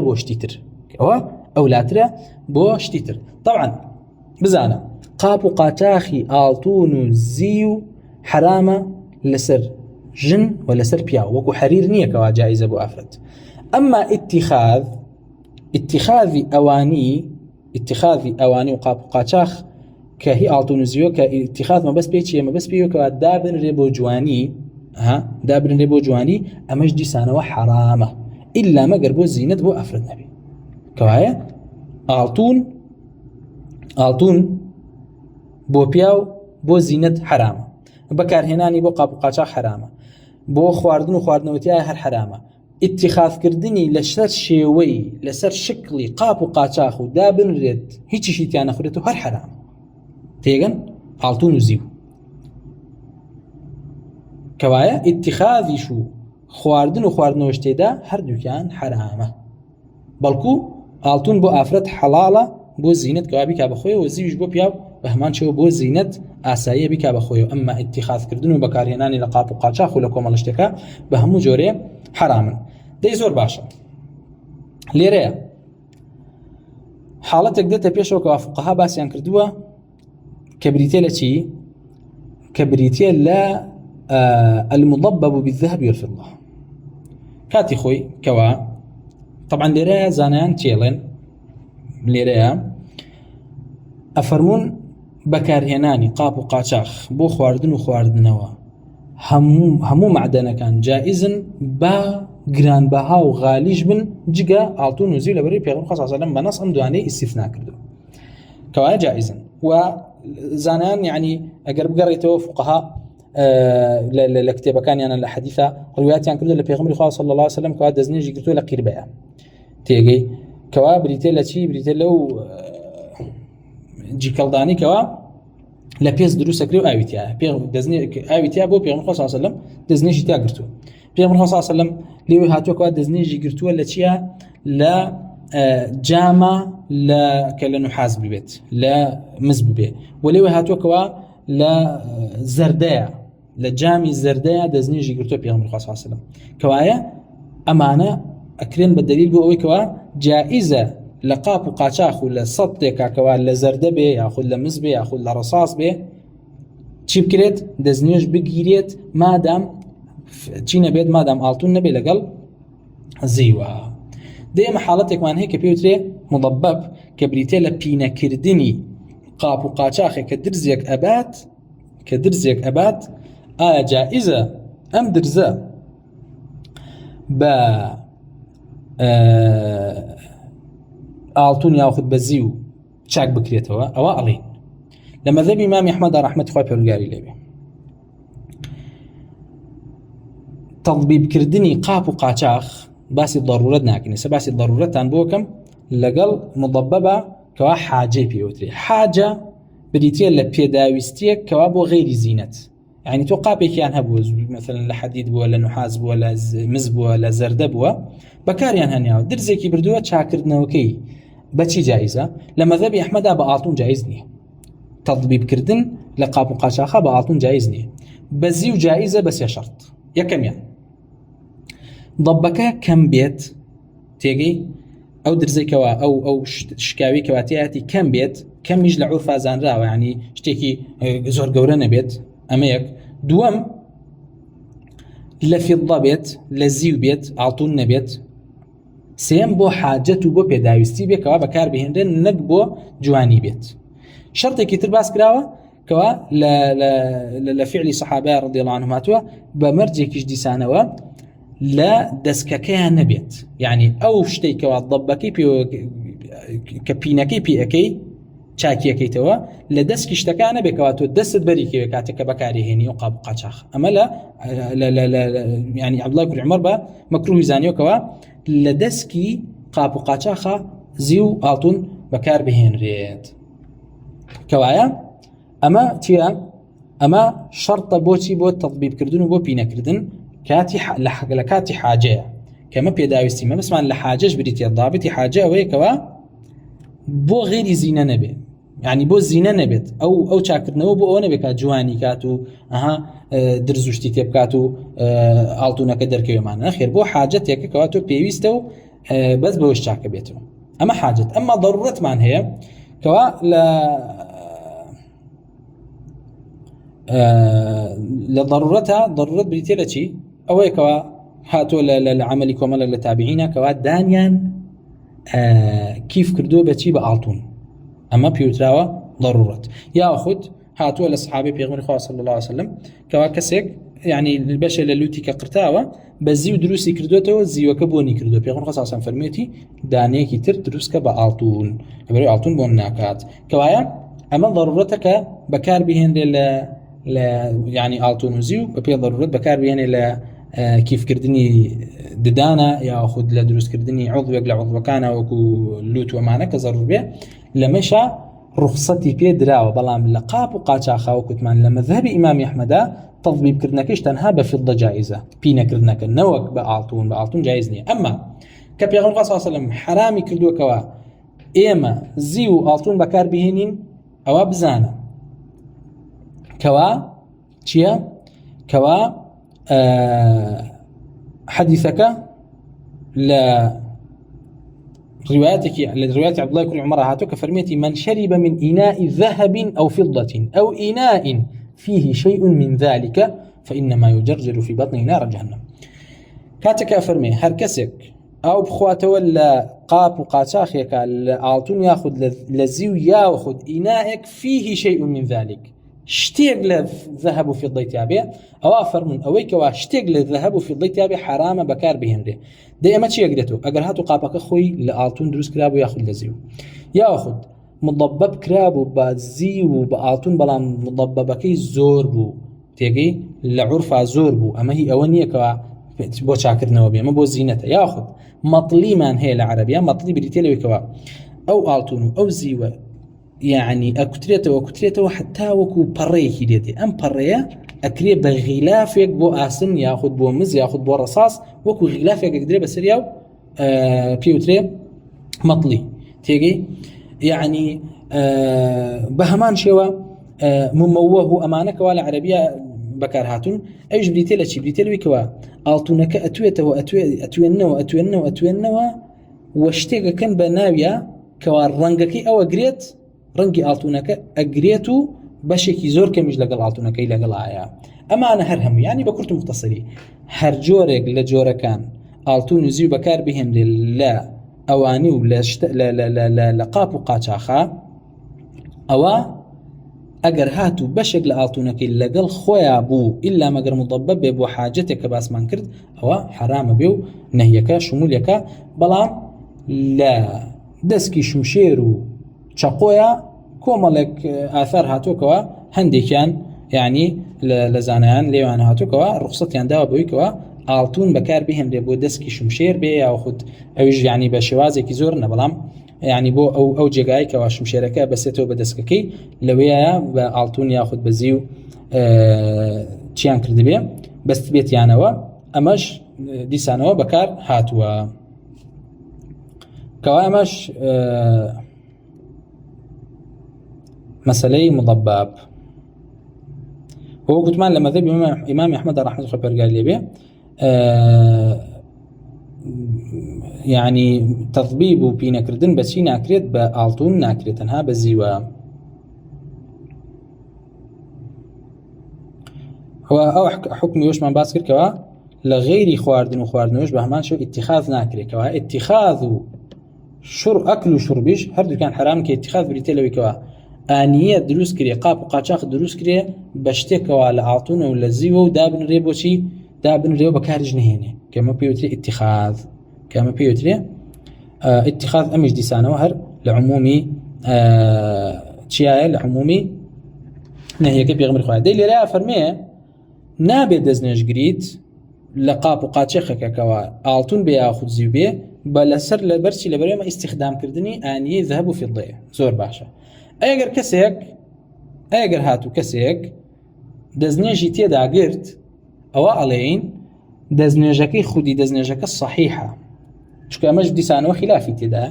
بو شتيتر طبعا بزانا قابو قاچاخي آلتون زيو حرامة لسر جن ولا سر بياو وكو حرير نية كوا جائزة بو أفرد أما اتخاذ أواني وقاب قاچاخ كهي آلتون زيو كاتخاذ ما بس بيو كوا دابن ريبو جواني أمش دي سانوا حرامة إلا ما قربو الزينة بو أفرد نبي كوايا آلتون بو بياو بو زينة حرامة بكار هناني بو قاب قاچاخ حرامة بو خواردنوتيا هر حرامة اتخاذ كردني لسر شيوي لسر شكلي قاب قاچاخ دابن ريد هيچ شي تيانا خوريتو هر حرام تيغن آلتون زيو كوايا اتخاذي شو خواردنوشتيدا هر دوكان حرامة بلكو آلتون بو آفرت حلالة بو زينة كوابي كابخوي وزيوش بو بياو بهمان شو بو زينة آسايا بك بخويو أما اتخاذ كردنو بكارهناني لقاب وقاچاخ ولكم الاشتكاء بهمو جوري حراما دي زور باشا ليريا حالتك ديتا بيشو كوافقها باسيان كردوا كبريتيا لا المضبب بالذهب والفضة كاتي خوي كوا طبعا ليريا زانيان تيلين ليريا أفرمون بكارهناني قاب وقاچاخ بو خواردنەوە هەموو معدنەکان جائزن با گران بەها و غالیش بن جگە ئاڵتون و زیو لەبەرەوەی پێغەمبەر صلی الله عليه وسلم بەنەس ئەم دوانەی ئیستیثنا کردو کەوایە جائزن و زانان يعني ئەگەر بگەڕێتەوە فقها لە کتێبەکانیان لە حەدیثە ڕوایەتیان کردو لە پێغەمبەری خوا صلی الله عليه وسلم کەوا دەستنێژی گرتووە لە قیربەیە تێگەی کەوا بریتێ لە چی بریتێ لەو جیکەڵدانی کەوا لە پێز دروستەکرێ و ئاویتیا بۆ پێغەمبەر صلی الله عليه وسلم دەستنێژی تا گرتووە پێغەمبەر صلی الله عليه وسلم لێوێ هاتووە دەستنێژی گرتووە لە چیە لە جامە کە لە نوحاس ببێت لە مز ببێ و لێوێ هاتووە لە زەردەیە لە جامی زەردەیە دەستنێژی گرتووە پێغەمبەر صلی الله عليه وسلم کەوایە ئەمانە ئەکرێن بە دلیل بۆ ئەوەی کەوا جائزە لە قاپ و قاچاخ و لە سەدێکا کەوا لە زەردە بێ یاخود لە مز بێ یاخود لە ڕەساس بێ چی بکرێت دەستنێژ بگیرێت مادام چی نەبێت مادام ئاڵتون نەبێ لەگەڵ زیوە دێمە حاڵەتێکمان هەیە کە پێوترێ مضبب کە بریتێ لە پینەکردنی قاپ و قاچاخێک کە درزێک ئەبات ئایا جائزە ئەم درزە بە ئاڵتون یاخود بە زیو چاک بکرێتەوە ئەوە ئەڵێن لە مەذهبی ئیمامی ئەحمەد ڕەحمەتی خوای پەروەردگاری لێ بێ تەڵبیبکردنی قاپ و قاچاخ باسی ضرورەت ناکەین ئێستا باسی ضرورەتان بۆ کەم لەگەڵ مضببە کەوا حاجەی پێوترێ حاجە بریتێ لە پێداویستیەک کەوا بۆ غەیری زینەت یعنی تۆ قاپێکیان هەبووە مثلا لە حەدید بووە لە نوحاس بووە لە مز بووە لە زەردە بووە بەکاریان هەنیاوە درزێکی بردووە چاکردنەوەکەی بەچی جائزە لە مەذهبی ئەحمەدا بە ئاڵتون جائز نییە تەڵبیبکردن لە قاپ و قاچاخە بە ئاڵتون جائز نییە بە زیو جائزە بە سێ شەرت یەکەمیان ضەبەکە کەم بێت تێگەی ئەو درزێکەوە ئەو شکاوی کەواتیاتی کەم بێت کەمیش لە عورفا زانراوە یعنی شتێکی زۆر گەورە نەبێت ئەمە یەک دووەم لفضة بيت لزيو بيت عطون نبيت سيم بو حاجته بو بيداويستي بي كوا بكار بهندن نك بو جواني بيت شرطي كتر باس كراوه كوا لفعل صحابه رضي الله عنهم هاتوا بمرجي كش دي سانوا لا دسككيا نبيت يعني او شتي كوا ضبكي بيو كبينكي بي اكي چاکی کیتوا لدست کشتکانه بکواتو دست بری کی کاتک بکاری هنی وقاب قاچاخ اما لا يعني عبد الله بن عمر با مكروه زانيو كوا لدسكي قاب قاچاخه زيو التون بكار بهن ريت كوايا اما تيا اما شرط بوتي بو تطبيق كردن بو بينا كردن كاتي لكاتي حاجه كما بيداويستي ما بسمع لحاجه بريتي الضابط حاجه وهي كوا بو غير زينه نبي يعني بو زينه نبت او چاکردنەوە بو اون بك جواني كاتو اها درزوشتي تبكاتو التونك دركيمان اخر بو حاجتك كواتو بيويستو بس بوش چاك بيتو اما حاجه اما ضرورت مان هي كوا لضرورتها ضرورت بريتيلتي او كوا هاتو لعملكم للتابعين كوا دانيان كيف كردو بچي بالتون اما بيوتراوا ضرورت يا اخذ هاتوا للصحابه بيغمر خواه صلى الله عليه وسلم كوا كسك يعني البشر لوتي كقرتاوا بزيو دروسي كردوتو زيو كبوني كردو بيغمر خواه صلى الله عليه وسلم فرميتي دانيكي تر دروس كبالتون بري التون بوناكات كوايا اما ضرورتك بكار بهن يعني التون زيو بي ضرورت بكار بهن كيف كردني ددانا يا اخذ لدروس كردني عضو يقلع عضو كان وكو لوت ومعنى كزرر به لمشى رخصتي في دراوه بلام لقاب وقاچاخه وكتمان لمذهب امام احمد تطبيب كرنكش تنها بفضه جائزه بينا كرنك نوك بالتون جائز ني اما كبيغمبر صلى الله عليه وسلم حرامي كردو كوا ايما زيو التون بكار بهنين او بزانه كوا تشيا كوا حديثك لا رواياتك لروايات عبد الله بن عمر هاتو كفرميتي من شرب من إناء ذهب أو فضة أو إناء فيه شيء من ذلك فإنما يجرجر في بطنه نار جهنم كاتك فرمي هركسك أو بخواته ولا قاب وقاچاخيك العالتون ياخذ لزيو ياخذ إناءك فيه شيء من ذلك شتيق للذهب في الضيتابي او فرمون اويك واشتيق للذهب في الضيتابي حرام بكار بهنده دائما شي يقدتو اگر هاتو قابك خوي لالتون دروس كرابو ياخذ لزيو ياخذ مضبب كرابو بزيو بالتون بلا مضببكي زور بو تيجي لعرفه زور بو اما هي اونيه كوا بو شاكرنو بي ما بو زينته ياخذ مطلي من هي العربيه مطلي بريتيلوي كوا او التون او زيو يعني أكتريته حتى وكو بريه ديتي أم بريه أكريه بغلافك بو آسن ياخد بو مز ياخد بو رصاص وكو غلافك أقدريه بسرياو بيوتري مطلي تيجي يعني بهمان شوا مموه أمانك ولا عربية بكار هاتون أيش بريتيلا شي بريتيلوي كوا ألتونك أتوينه واشتيق كان بناويا كوا رنگكي أو أقريت رنگي التونك اجريتو بشكي زور كمج لقل التونك الى قلايا اما انا هرهم يعني بكرت مختصري هر جورك لجوره كان التون زيو بكار بهم لا اواني ولا لا لقاب قاچاخا او اگر هاتو بشكل التونك لقل خويا بو الا مگر مضبب بو حاجتك باس من كرت او حرام بيو نهيك شمولك بلا لا دسكي شمشيرو چقويا كومالك آثار هاتوكوا هندي كان يعني لزانيان ليوان هاتوكوا رخصتيان داوا بويكوا آلتون بكار بهم بو دسكي شمشير بي أو خد أوج يعني بشوازي كي زورنا بلام يعني بو أو جاي كوا شمشيركا بسيتو بدسككي لويا بآلتون ياخد بزيو تشيان كردبي بس بيت يانوا أمش ديسانوا بكار هاتوا كوا أمش مسألة مضباب هو قلت مان لما ذهب إمام أحمد رحمه الله قال لي به يعني تضبيب بينا كردن بس هنا أكريت بآلتون ناكريتنها بزيوا هو أو حكم يوش من باسكر كوا لغير خواردن وخواردنوش بهمان شو اتخاذ ناكري كوا اتخاذ أكل وشربش هردو كان حرام كي اتخاذ بريتيلوي كوا آنية دروس كري قاب وقاچاق دروس كري بشتكوا لعاطونه ولا زيو دابن ريبوشي دابن ريبو بكارج نهيني كما بيوتري اتخاذ كما بيوتري اتخاذ أمش ديسانه وهر لعمومي تشياء لعمومي نهي كي بيغمر خواه دي لرا فرميه نابي دزنش جريت لقاب وقاچاق كوا آلتون بياخد زيو بي بلسر لبرشي لبريم استخدام كردني آنية ذهب في الضيع زور باشا اگر کسیک اگر هاتو کسیک دزنیجی تیدا گرت او علین دزنیجکی خودی دزنیجک صحیحه چون امش دیسانو خلافی تیدا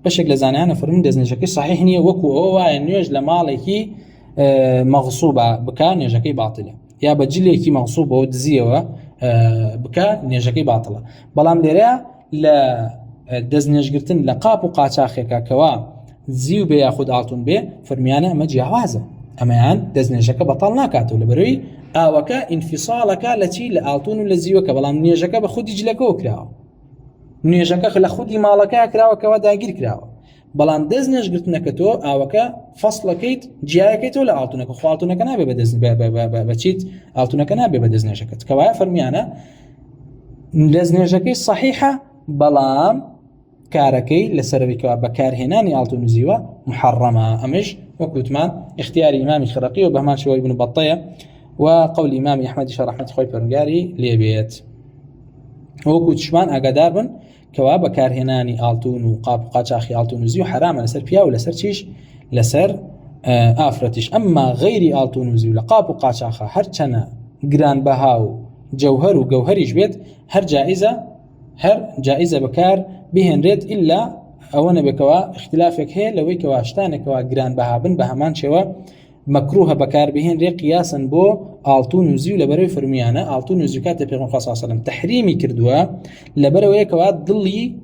بشکل زانیانه فرمون دزنیجکی صحیح نیه وکو او نیج لمالکی مغصوبه بکا نیجکی باطله یا بجلیکی مغصوبه و دزیوه بکا نیجکی باطله بلام لیره لدزنیجگرتن لقاب و قاچاخیکا کوا زيو بي ياخد آلتون بي فرميانا اما جياوازا اما يان دزنيجاكا بطال ناكاتو لبروي اوكا انفصالكا لتي لآلتون ولا زيوكا بلام نيجاكا بخود يجلكا وكراو نيجاكا لخودي مالكا كراو كوا داگير كراو بلام دزنيج قرتنكتو اوكا فصلكيت جياكيتو لآلتونكا خو آلتونكا نابي بدزن بچيت آلتونكا نابي بدزنيجاكا كوا فرميانا دزنيجاكي صحيحة بلام كاركي لسربك بكار هناني آلتون زيوة محرمة أمش وكتمان اختيار إمام الخرقي وبهمان شوي ابن بطية وقول إمام أحمد رحمة خوي فرنجاري ليبيت وكتشمان أقدار بن كوا بكار هناني آلتون وقاب قاچاخي آلتون زيو حرام لسر بيا ولسر تشيش لسر آفرتش أما غير آلتون زيو لقاب قاچاخا هرچنا جران بهاو جوهر وجوهريش بيت هر جائزة بكار بهن ريت إلا أولا بكوا اختلافك هي لو كوا اشتانك كوا جران بهابن بهمان شوا مكروه بكار بهن ري قياسا بو آلتون وزيو لبروي فرميانا آلتون وزيو كاتب بيغم صلى الله عليه وسلم تحريمي كردوا لبروي كوا ضلي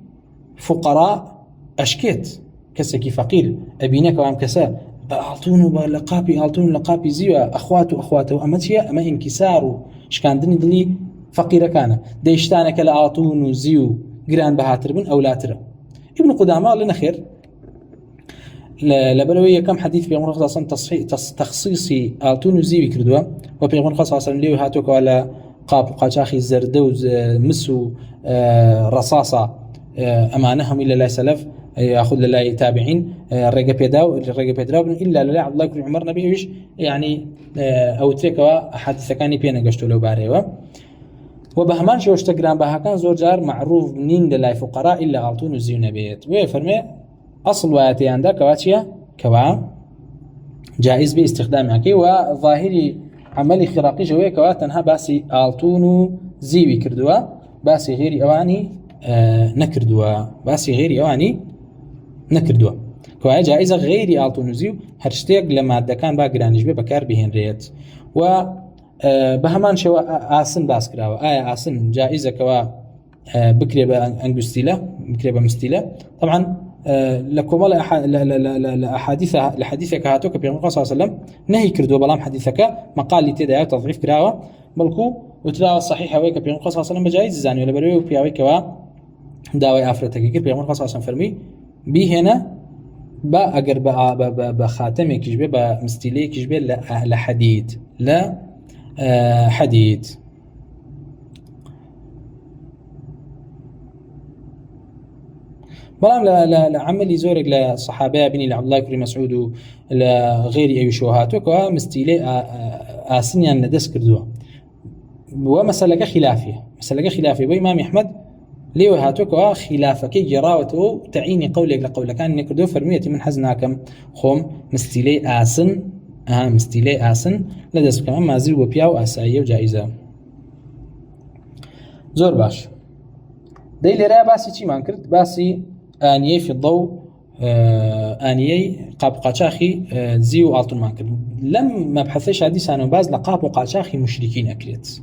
فقراء أشكيت كسكي فقير أبينا كوا كسا آلتون لقابي زيو أخواته أمتيا أما انكسارو شكاندني ضلي فقير كان ديشتانك لآلتون وزيو جران بهاتر بن أو لاتر ابن قدامة لنا خير لبلوية كم حديث بيغمر خاصة تخصيصي آلتون وزيوي كردوا وبيغمر خاصة ليه هاتوك على قاب قاچاخي زردوز مسو رصاصة أمانهم إلا لا سلف يأخذ لله تابعين الرقة بيداو إلا لله عبد الله كل عمر نبيه ويش يعني أو تريكوا حديث كاني بينا قشتو لو باريوا وبهمان شو اشتغران بها كان زور جار معروف منين للاي فقراء إلا آلتون وزيو نبيت ويفرمي أصل واتي عندك كواتشيا كوا جائز باستخدامها كي وظاهري عملي خراقي جوي كوا تنها باسي آلتون زيوي كردوا باسي غيري أواني نكردوا كوا جائزة غيري آلتون وزيو هرشتيق لما دكان باقرانيش بكار بهن ريت و بهمان شو آسن باس كراوة آسن جائزة كوا بكري بأنجستيلة بكري بمستيلة طبعا لكم لحديثك هاتوك بيغمر صلى الله عليه وسلم نهي كردو بلام حديثك مقال لي تدعي تضعيف كراوة بلكو وتلاوة صحيحة ويك بيغمر صلى الله عليه وسلم بجائز زاني ولا بريو بياوي كوا داوي آفرتك كير بيغمر صلى الله عليه وسلم فرمي بي هنا با أقر بخاتمي كيجبه بمستيلي كيجبه لحديد لا حديد بلام لعملي زورك لصحابة بني لعبد الله كريم مسعود لغيري أي شوهاتك ومستيلي آسنيان ندس كردوا ومسألة خلافية وإمام أحمد ليه هاتوك خلافك جراوته تعيني قولك لقولك كان نكردو فرميتي من حزناكم خوم مستيلي آسن لدس كمان مازل وبياو آسائية وجائزة زور باش دي لرا باسي چي مان کرد باسي آنية في الضوء آنية قاب قاچاخي زيو آلتون مان کرد لم مبحثش هادي سانو باز لقاب قاچاخي مشركين أكريت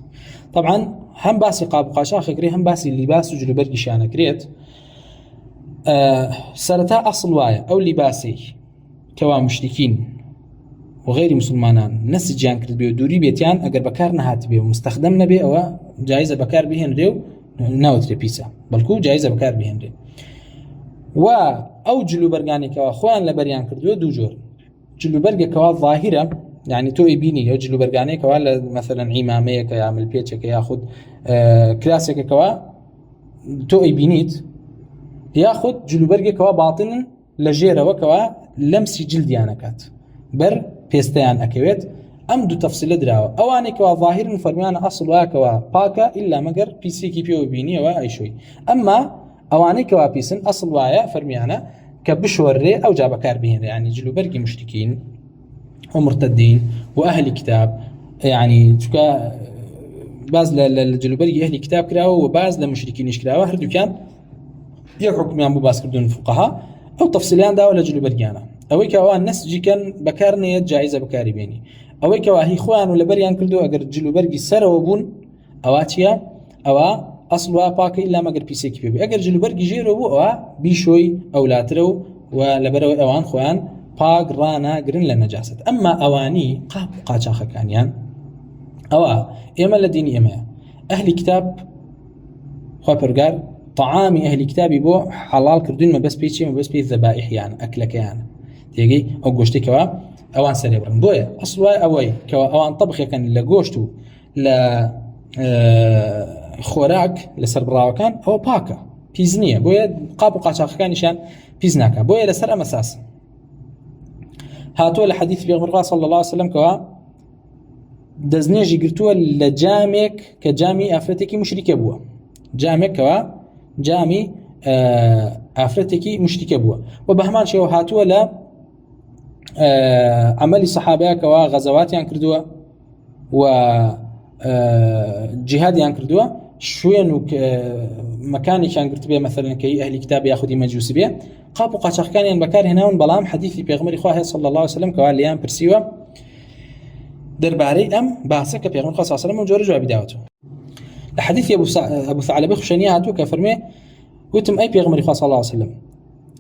طبعا هم باسي قاب قاچاخي كري هم باسي اللباس وجلو برقشان أكريت سرتا أصل وايا أو لباسي كوا مشركين وغير مسلمانان نسجیان کرد بێ و دووری بێتیان ئەگەر بەکار نەهات بێ و مستەخدەم نەبێ ئەوە جایزە بەکار بهێنرێ و ناوترێ پیسە بەڵکو جایزە بەکار بهێنرێ. و ئەو جلوبەرگانێکەوە خۆیان لە بەریان کردووە دوو جۆر جلوبەرگێکەوە ظاهرە یعنی تۆ ئەیبینی ئەو جلوبەرگانێکەوە لە مەثەلەن عیمامەیەکە یا ملپێچێکە یاخود کراسێکەکەوە تۆ ئەیبینیت یاخود جلوبەرگێکەوە باتنن لە ژێرەوەکەوە لەمسی جلدیانەکات بەر پێستەیان ئەکەوێت. ئەم دوو تەفسیلە دراوە. ئەوانێکەوە ظاهرن فەرمیانە ئەسڵ وایەکەوە پاکە ئیلا مەگەر پیسێکی پێوە بینیەوە ئەیشۆی. ئەمما ئەوانێکەوە پیسن ئەسڵ وایە فەرمیانە کە بشۆڕێ ئەو جا بەکار بهێنرێ ینی جلوبەرگی مشتکین و مرتدین و ئەهلی کتاب ینی چونکە باز لە جلوبەرگی ئەهلی کتاب کراوە و باز لە مشرکینیش کراوە هەردووکیان یەک حکمیان بوو باسکردون فقەها ئەو تەفسیلیان داوە لە جلوبەرگیانە ئەوەی کە ئەوان نەسجیکەن بەکار نێت جایزە بەکاری بێنی ئەوەی کەوا هی خۆیان و لەبەریان کردو ئەگەر جلوبەرگی سەرەوە بوون ئەوە چییە ئەوە ئەسڵ وا پاکە ئیلا مەگەر پیسێکی پێ بێ ئەگەر جلوبەرگی ژێرەوە بوو ئەوە بیشۆی ئەولاترە و لەبەرەوەی ئەوان خۆیان پاک ڕاناگرن لە نەجاست. ئەمما ئەوانی قاپ و قاچاخەکانیان ئەوە ئێمە لە دینی ئێمەیە ئەهلی کتاب خوا پەروەردگار طعامی ئەهلی کتابی بۆ حەڵال کردوین مەبەست پێی چییە مەبەست پێی ذەبائحیان ئەکلەکەیان تێگەی ئەو گۆشتێکەوە ئەوان سەرێ بڕن. بۆیە ئەسڵ وای ئەوەی کەەوە ئەوان تەبخێکەن لە گۆشت و لە خۆراک لەسەر بڕاوەکان ئەوە پاکە پیس نییە بۆیە قاپ و قاچاخەکانیشان پیس ناکە. بۆیە لەسەر ئەمە ساس هاتووە لە حەدیث پێغەمبەر صلی الله علیه وسلم کەوا دەستنێژی گرتووە لە جامێک کە جامی ئافرەتێکی مشریکە بووە جامێکەوە جامی ئافرەتێکی مشتیکە بووە و بە هەمان شێوە هاتووە لە عملی سەحابەیەکەوە غەزەواتیان کردووە و جیهادیان کردووە شوێن و مەکانێکیان گرت بێ مەثەلەن کە ئەهلی کتاب یاخودی مەجوسی بێ قاپ و قاچاخەکانیان بەکار هێناون بەڵام حەدیثی پێغەمبەری خوا هەیە صلی الله علیه وسلم کەوا لیان پرسیوە دەربارەی ئەم باسە کە پێغەمبەر خوا صلی الله علیه وسلم جۆرە جوابی داوەتەوە. لە حەدیثی ئەبو ثعلبە خوشەنی هاتووە کە فەرمێ وتم أي بيغمري صلى الله عليه وسلم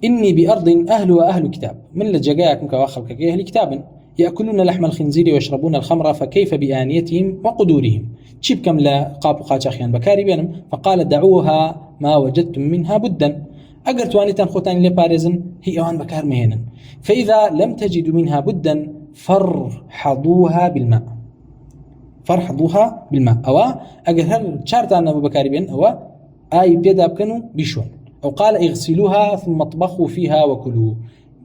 إني بأرض أهلها أهل كتاب من لجاكم كواخلك أهل كتاب يأكلون لحم الخنزير ويشربون الخمر فكيف بآنيتهم وقدورهم شيب كم لا قاب قاچاخيان بكاري بينهم فقال دعوها ما وجدتم منها بدا أجر توانيتان خوتان لبارزن هي أوان بكار مهنا فإذا لم تجدوا منها بدا فرحضوها بالماء أو أجر هل شارتان أبو بكاري بين أو أي بيدا بكنوا بيشون أو قال اغسلوها ثم اطبخوا فيها وكلوا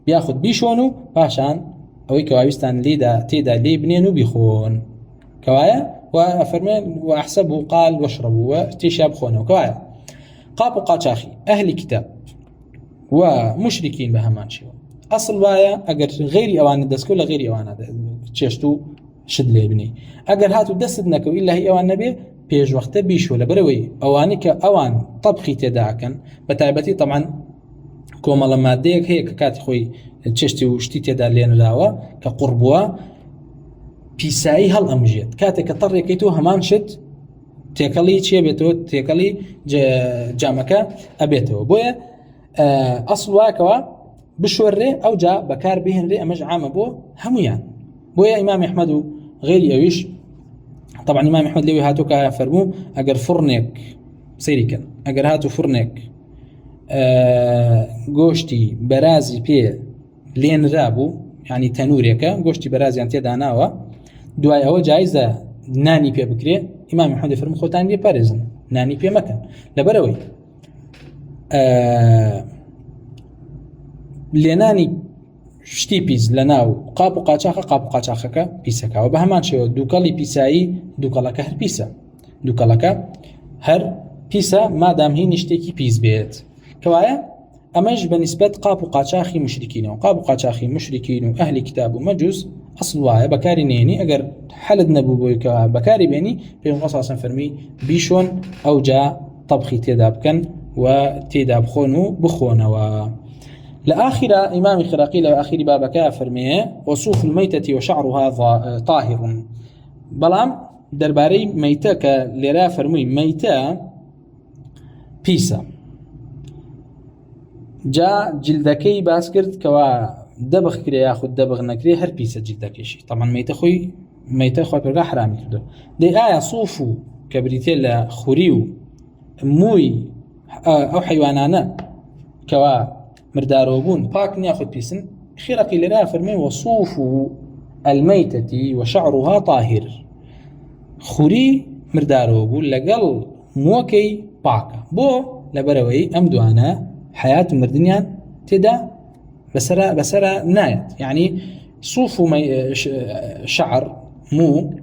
بياخد بيشونو باشان أو كوايستان ليدا تيدا لي بنينو بيخون كوايا وأفرمين وأحسبه قال واشربوا وتيشاب خونه كوايا قابو قاچاخي أهل كتاب ومشركين بهمان شيء أصل وايا أجر غيري أوان دسكو لا غيري أوان تشتو شد لي بني أجر هاتو دستنكو إلا هي أوان نبي پێش وەختە بیشۆ لە بەرەوەی ئەوانی کە ئەوان تەبخی تێداکەن بە تایبەتی طبعاً کۆمەڵە مادەیەک هەیە کە کاتی خۆی چێشتی و شتی تێدا لێنراوە کە قوڕبووە پیسایی هەڵ ئەمژێت کاتێک کە تەڕێکەیتەوە هەمان شت تێکەڵی چیە بێتەوە تێکەڵی جامەکە ئەبێتەوە. بۆیە ئەسڵ وایەکەوە بشۆڕێ ئەو جا بەکار بهێنرێ ئەمەش عامە بۆ هەمویان. بۆیە ئیمام ئەحمەد و غێری ئەویش طبعا إمام أحمد لوي هاتو كا فرمو أجر فرنك سيريكن أجر هاتو فرنك گۆشتی بەرازی پێ لێنرابوو ینی تەنورێکە گۆشتی بەرازیان تێدا ناوە دوای ئەوە جایزە نانی پێ بکرێ ئیمام ئەحمەد فەرموو خۆتان لێ پارێزن نانی پێ مەکەن لەبەرەوەی لێنانی شتی پیس لە ناو قاپ و قاچاخەکە پیسەکەوە بە هەمان شێوە دووکەڵی پیسایی دووکەڵەکە هەر پیسە دووکەڵەکە هەر پیسە مادام هی نیشتێکی پیس بێت کەوایە ئەمەش بە نیسبەت قاپ و قاچاخی مشرکینەوە قاپ و قاچاخی مشرکین و ئەهلی کتاب و مەجوس ئەسڵ وایە بەکاری نێنی ئەگەر حەلت نەبوو بۆی کە بەکاری بێنی پێغەمبەر صلی الله علیه و سلم فەرمی بیشۆن ئەو جا تەبخی تێدا بکەن و تێدا بخۆن و بخۆنەوە. لآخر إمام الخراقي لآخر بابك فرميه وصوف الميتة وشعرها طاهر بلام درباري ميتة كلرا فرمي ميتة بيسا جا جلدكي باسكرت كوا دبغ كري ياخذ دبغ نكري هر بيسة جدا كيشي طبعا ميتة خوي برقا حرامي كردو دي آية صوفو كبريتيلا خوريو موي أو حيوانانا كوا مرداروبون باك نياخذ بيسن خيرك لنا فرمي وصوفو الميتة وشعرها طاهر خوري مرداروبون لقل موكي باكا بو لبروي أمدوانا حياة مردنيان تدا بسرا نايت يعني صوف شعر مو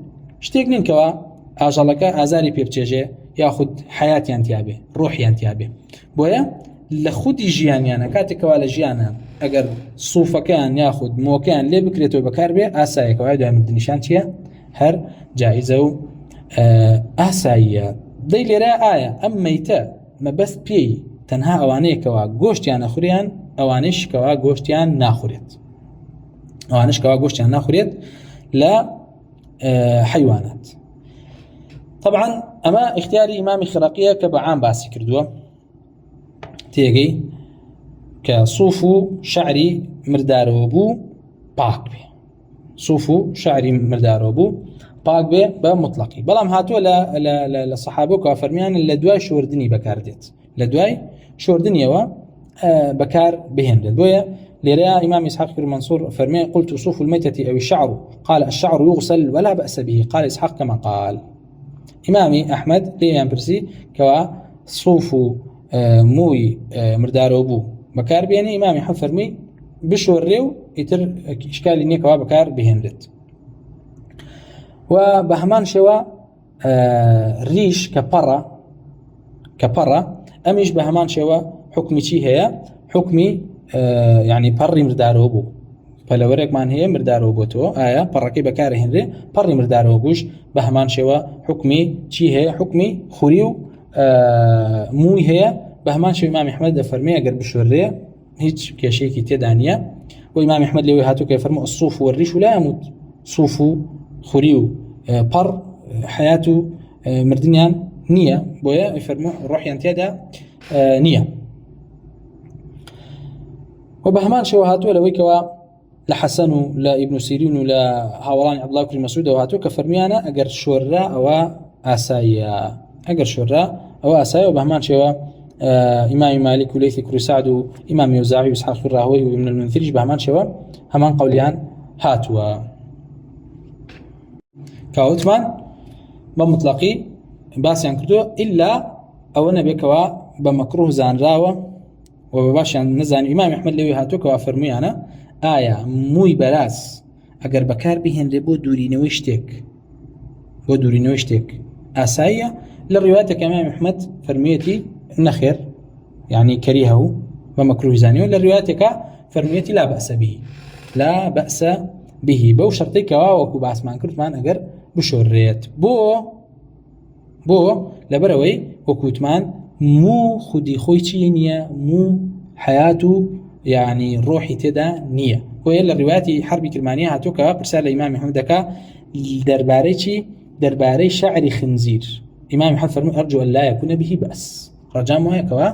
شتيقنين كوا أجلك أزاري بيبتجي ياخد حياة ينتيابه روح ينتيابه بويا لخودي جيان يعني كاتك ولا جيانا أجر صوف كان ياخد مو كان ليه بكريتو بكاربه أسايك وعيدها من الدنيشانتيا هر جائزة أسايا دي لرا آية أميتا ما بس بي تنها أواني كوا غوشتيان أخوريان أوانيش كوا غوشتيان ناخوريت أوانيش كوا غوشتيان ناخوريت لا حيوانات طبعا أما اختياري إمامي خراقية كبعام باسي كردوه تيجي كصوفو شعري مرداروبو باك بي صوفو شعري مرداروبو باك بي بمطلقي بلام هاتو لصحابو كافرميان لدواي شوردني بكارديت لدواي شوردني و بكار بهن لدواي لرأى إمام إسحاق بن منصور فرمي قلت صوف الميتة أو الشعر قال الشعر يغسل ولا بأس به قال إسحاق كما قال إمامي أحمد ليان برسي كوا صوفو موي مرداروبو بكار بيني إمامي حب فرمي بشوريو يتر إشكال إني كوا بكار بهنرت وبهمان شوا ريش كبرة أميش بهمان شوا حكمي شي هي حكمي يعني بري مرداروبو فلوريك مان هي مرداروبو تو آية بركي بكار هنري بري مرداروبوش بهمان شوا حكمي شي هي حكمي خوريو موي هي بهمان شو إمام أحمد فرمي أجر بشورية هيج كشيء تدانية وإمام أحمد لو هاتو كيفرمو الصوف والريش لا يموت صوفو خوريو بر حياته مردنيان نية بويا يفرمو روح ينتيدا نية وبهمان شو هاتو لو كوا لحسن لا ابن سيرين ولا هاوران عبد الله بن مسعود وهاتو كفرميانا أجر شورا أو أسايا أجر شورا أو أسايا وبهمان شو إمام مالك وليث كري سعد إمام يوزاعي وإسحاق الراهوي وابن المنذري بهمان شو همان قوليان هاتوا كاوتمان بمطلقي باس ينكردو إلا أو نبي كوا بمكروه زان راوة وبباش نزان إمام أحمد لوي هاتو كوا فرمي أنا آية موي براس أجر بكار بهن ربو دوري نوشتك أسايا للرواية كإمام أحمد فرميتي نخير يعني كريهه ومكروه زاني للرواية فرميتي لا بأس به بو شرطي كوا وكو باس مان كرت مان أجر بشوريت بو لبروي وكوتمان مو خدي خويتي نية مو حياته يعني روحي تدا نية وإلا الروايات حرب كرمانية هاتوكا برسالة إمام محمد كا درباري شعري خنزير إمام محمد فرمي أرجو أن لا يكون به بأس رجام وهي كوا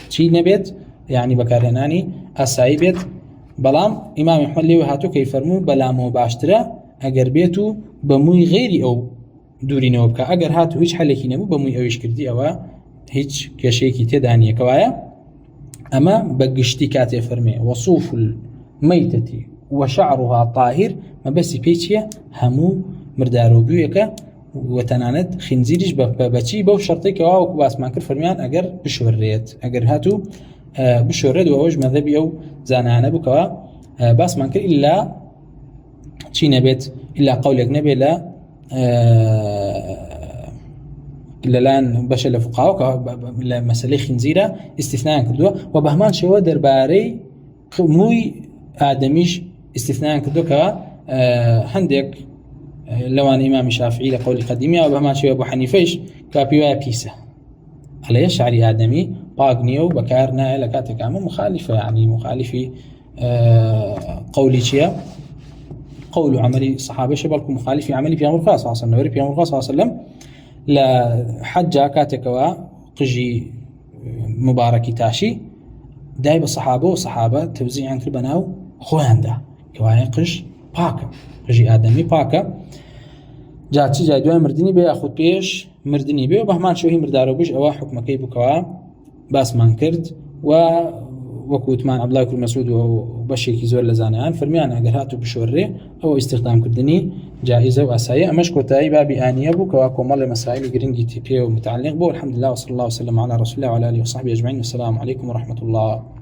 شي نبيت يعني بكارهناني أساي بيت بلام إمام محمد لي هاتوكا يفرمو بلا مباشرة أجر بيتو بموي غيري أو دوري نوبكا أجر هاتو هيج حلكي نبو بموي أويش كردي أو هيج كشيكي تدانية كوايا أما بقشتي كاتي فرمي وصوف الميتة وشعرها طاهر ما بس بيتيا همو مردارو بيوكا وتنانت خنزيرش بچي بو شرطي كوا وكباس مانكر فرميان أجر بشوريت أجر هاتو بشوريت ووج مذهبي أو زانانا بكوا باس مانكر إلا شي نبيت إلا قولك نبي لا لان بشر الفقهاء مسألة خنزيرة استثناء كردوا وبهمان شو درباري موي آدميش استثناء كردوا كا هندك لوان إمام الشافعي لقول قديمية وبهمان شو أبو حنيفيش كابيوا بيسة على شعري آدمي باغنيو بكارنا لكاتك عمو مخالفة يعني مخالفي قولي شيء قول عملي صحابة شبالكم مخالفي عملي في أمر خاص صلى الله عليه وسلم لا حجة كاتكوا قجي مباركي تاشي دايب الصحابة توزيع عن كربناو خۆیاندا کەوایە قژ پاکە، قژی ئادەمی پاکە. جاچی جای دوای مردنی بێ یاخود پێش مردنی بێ بە هەمان شێوەی مردارە بووش ئەوە حکمەکەی بکەوە باسمان کرد. و وەکوتمان عەبدوڵای کوڕی مەسعود و بەشێکی زۆر لە زانایان فەرمیان ئەگەر هاتو بشۆڕێ ئەوە ئیستیخدامکردنی جائزە و ئاساییە. ئەمەش کۆتایی بابی ئانیە بوو کەوا کۆمەڵی مەسائیلی گرنگی تێ پێ و متعلق بوو. الحەمدولله وصلی الله وسلم على رسول الله وعلى آله وصحبه أجمعين. والسلام عليكم ورحمة الله.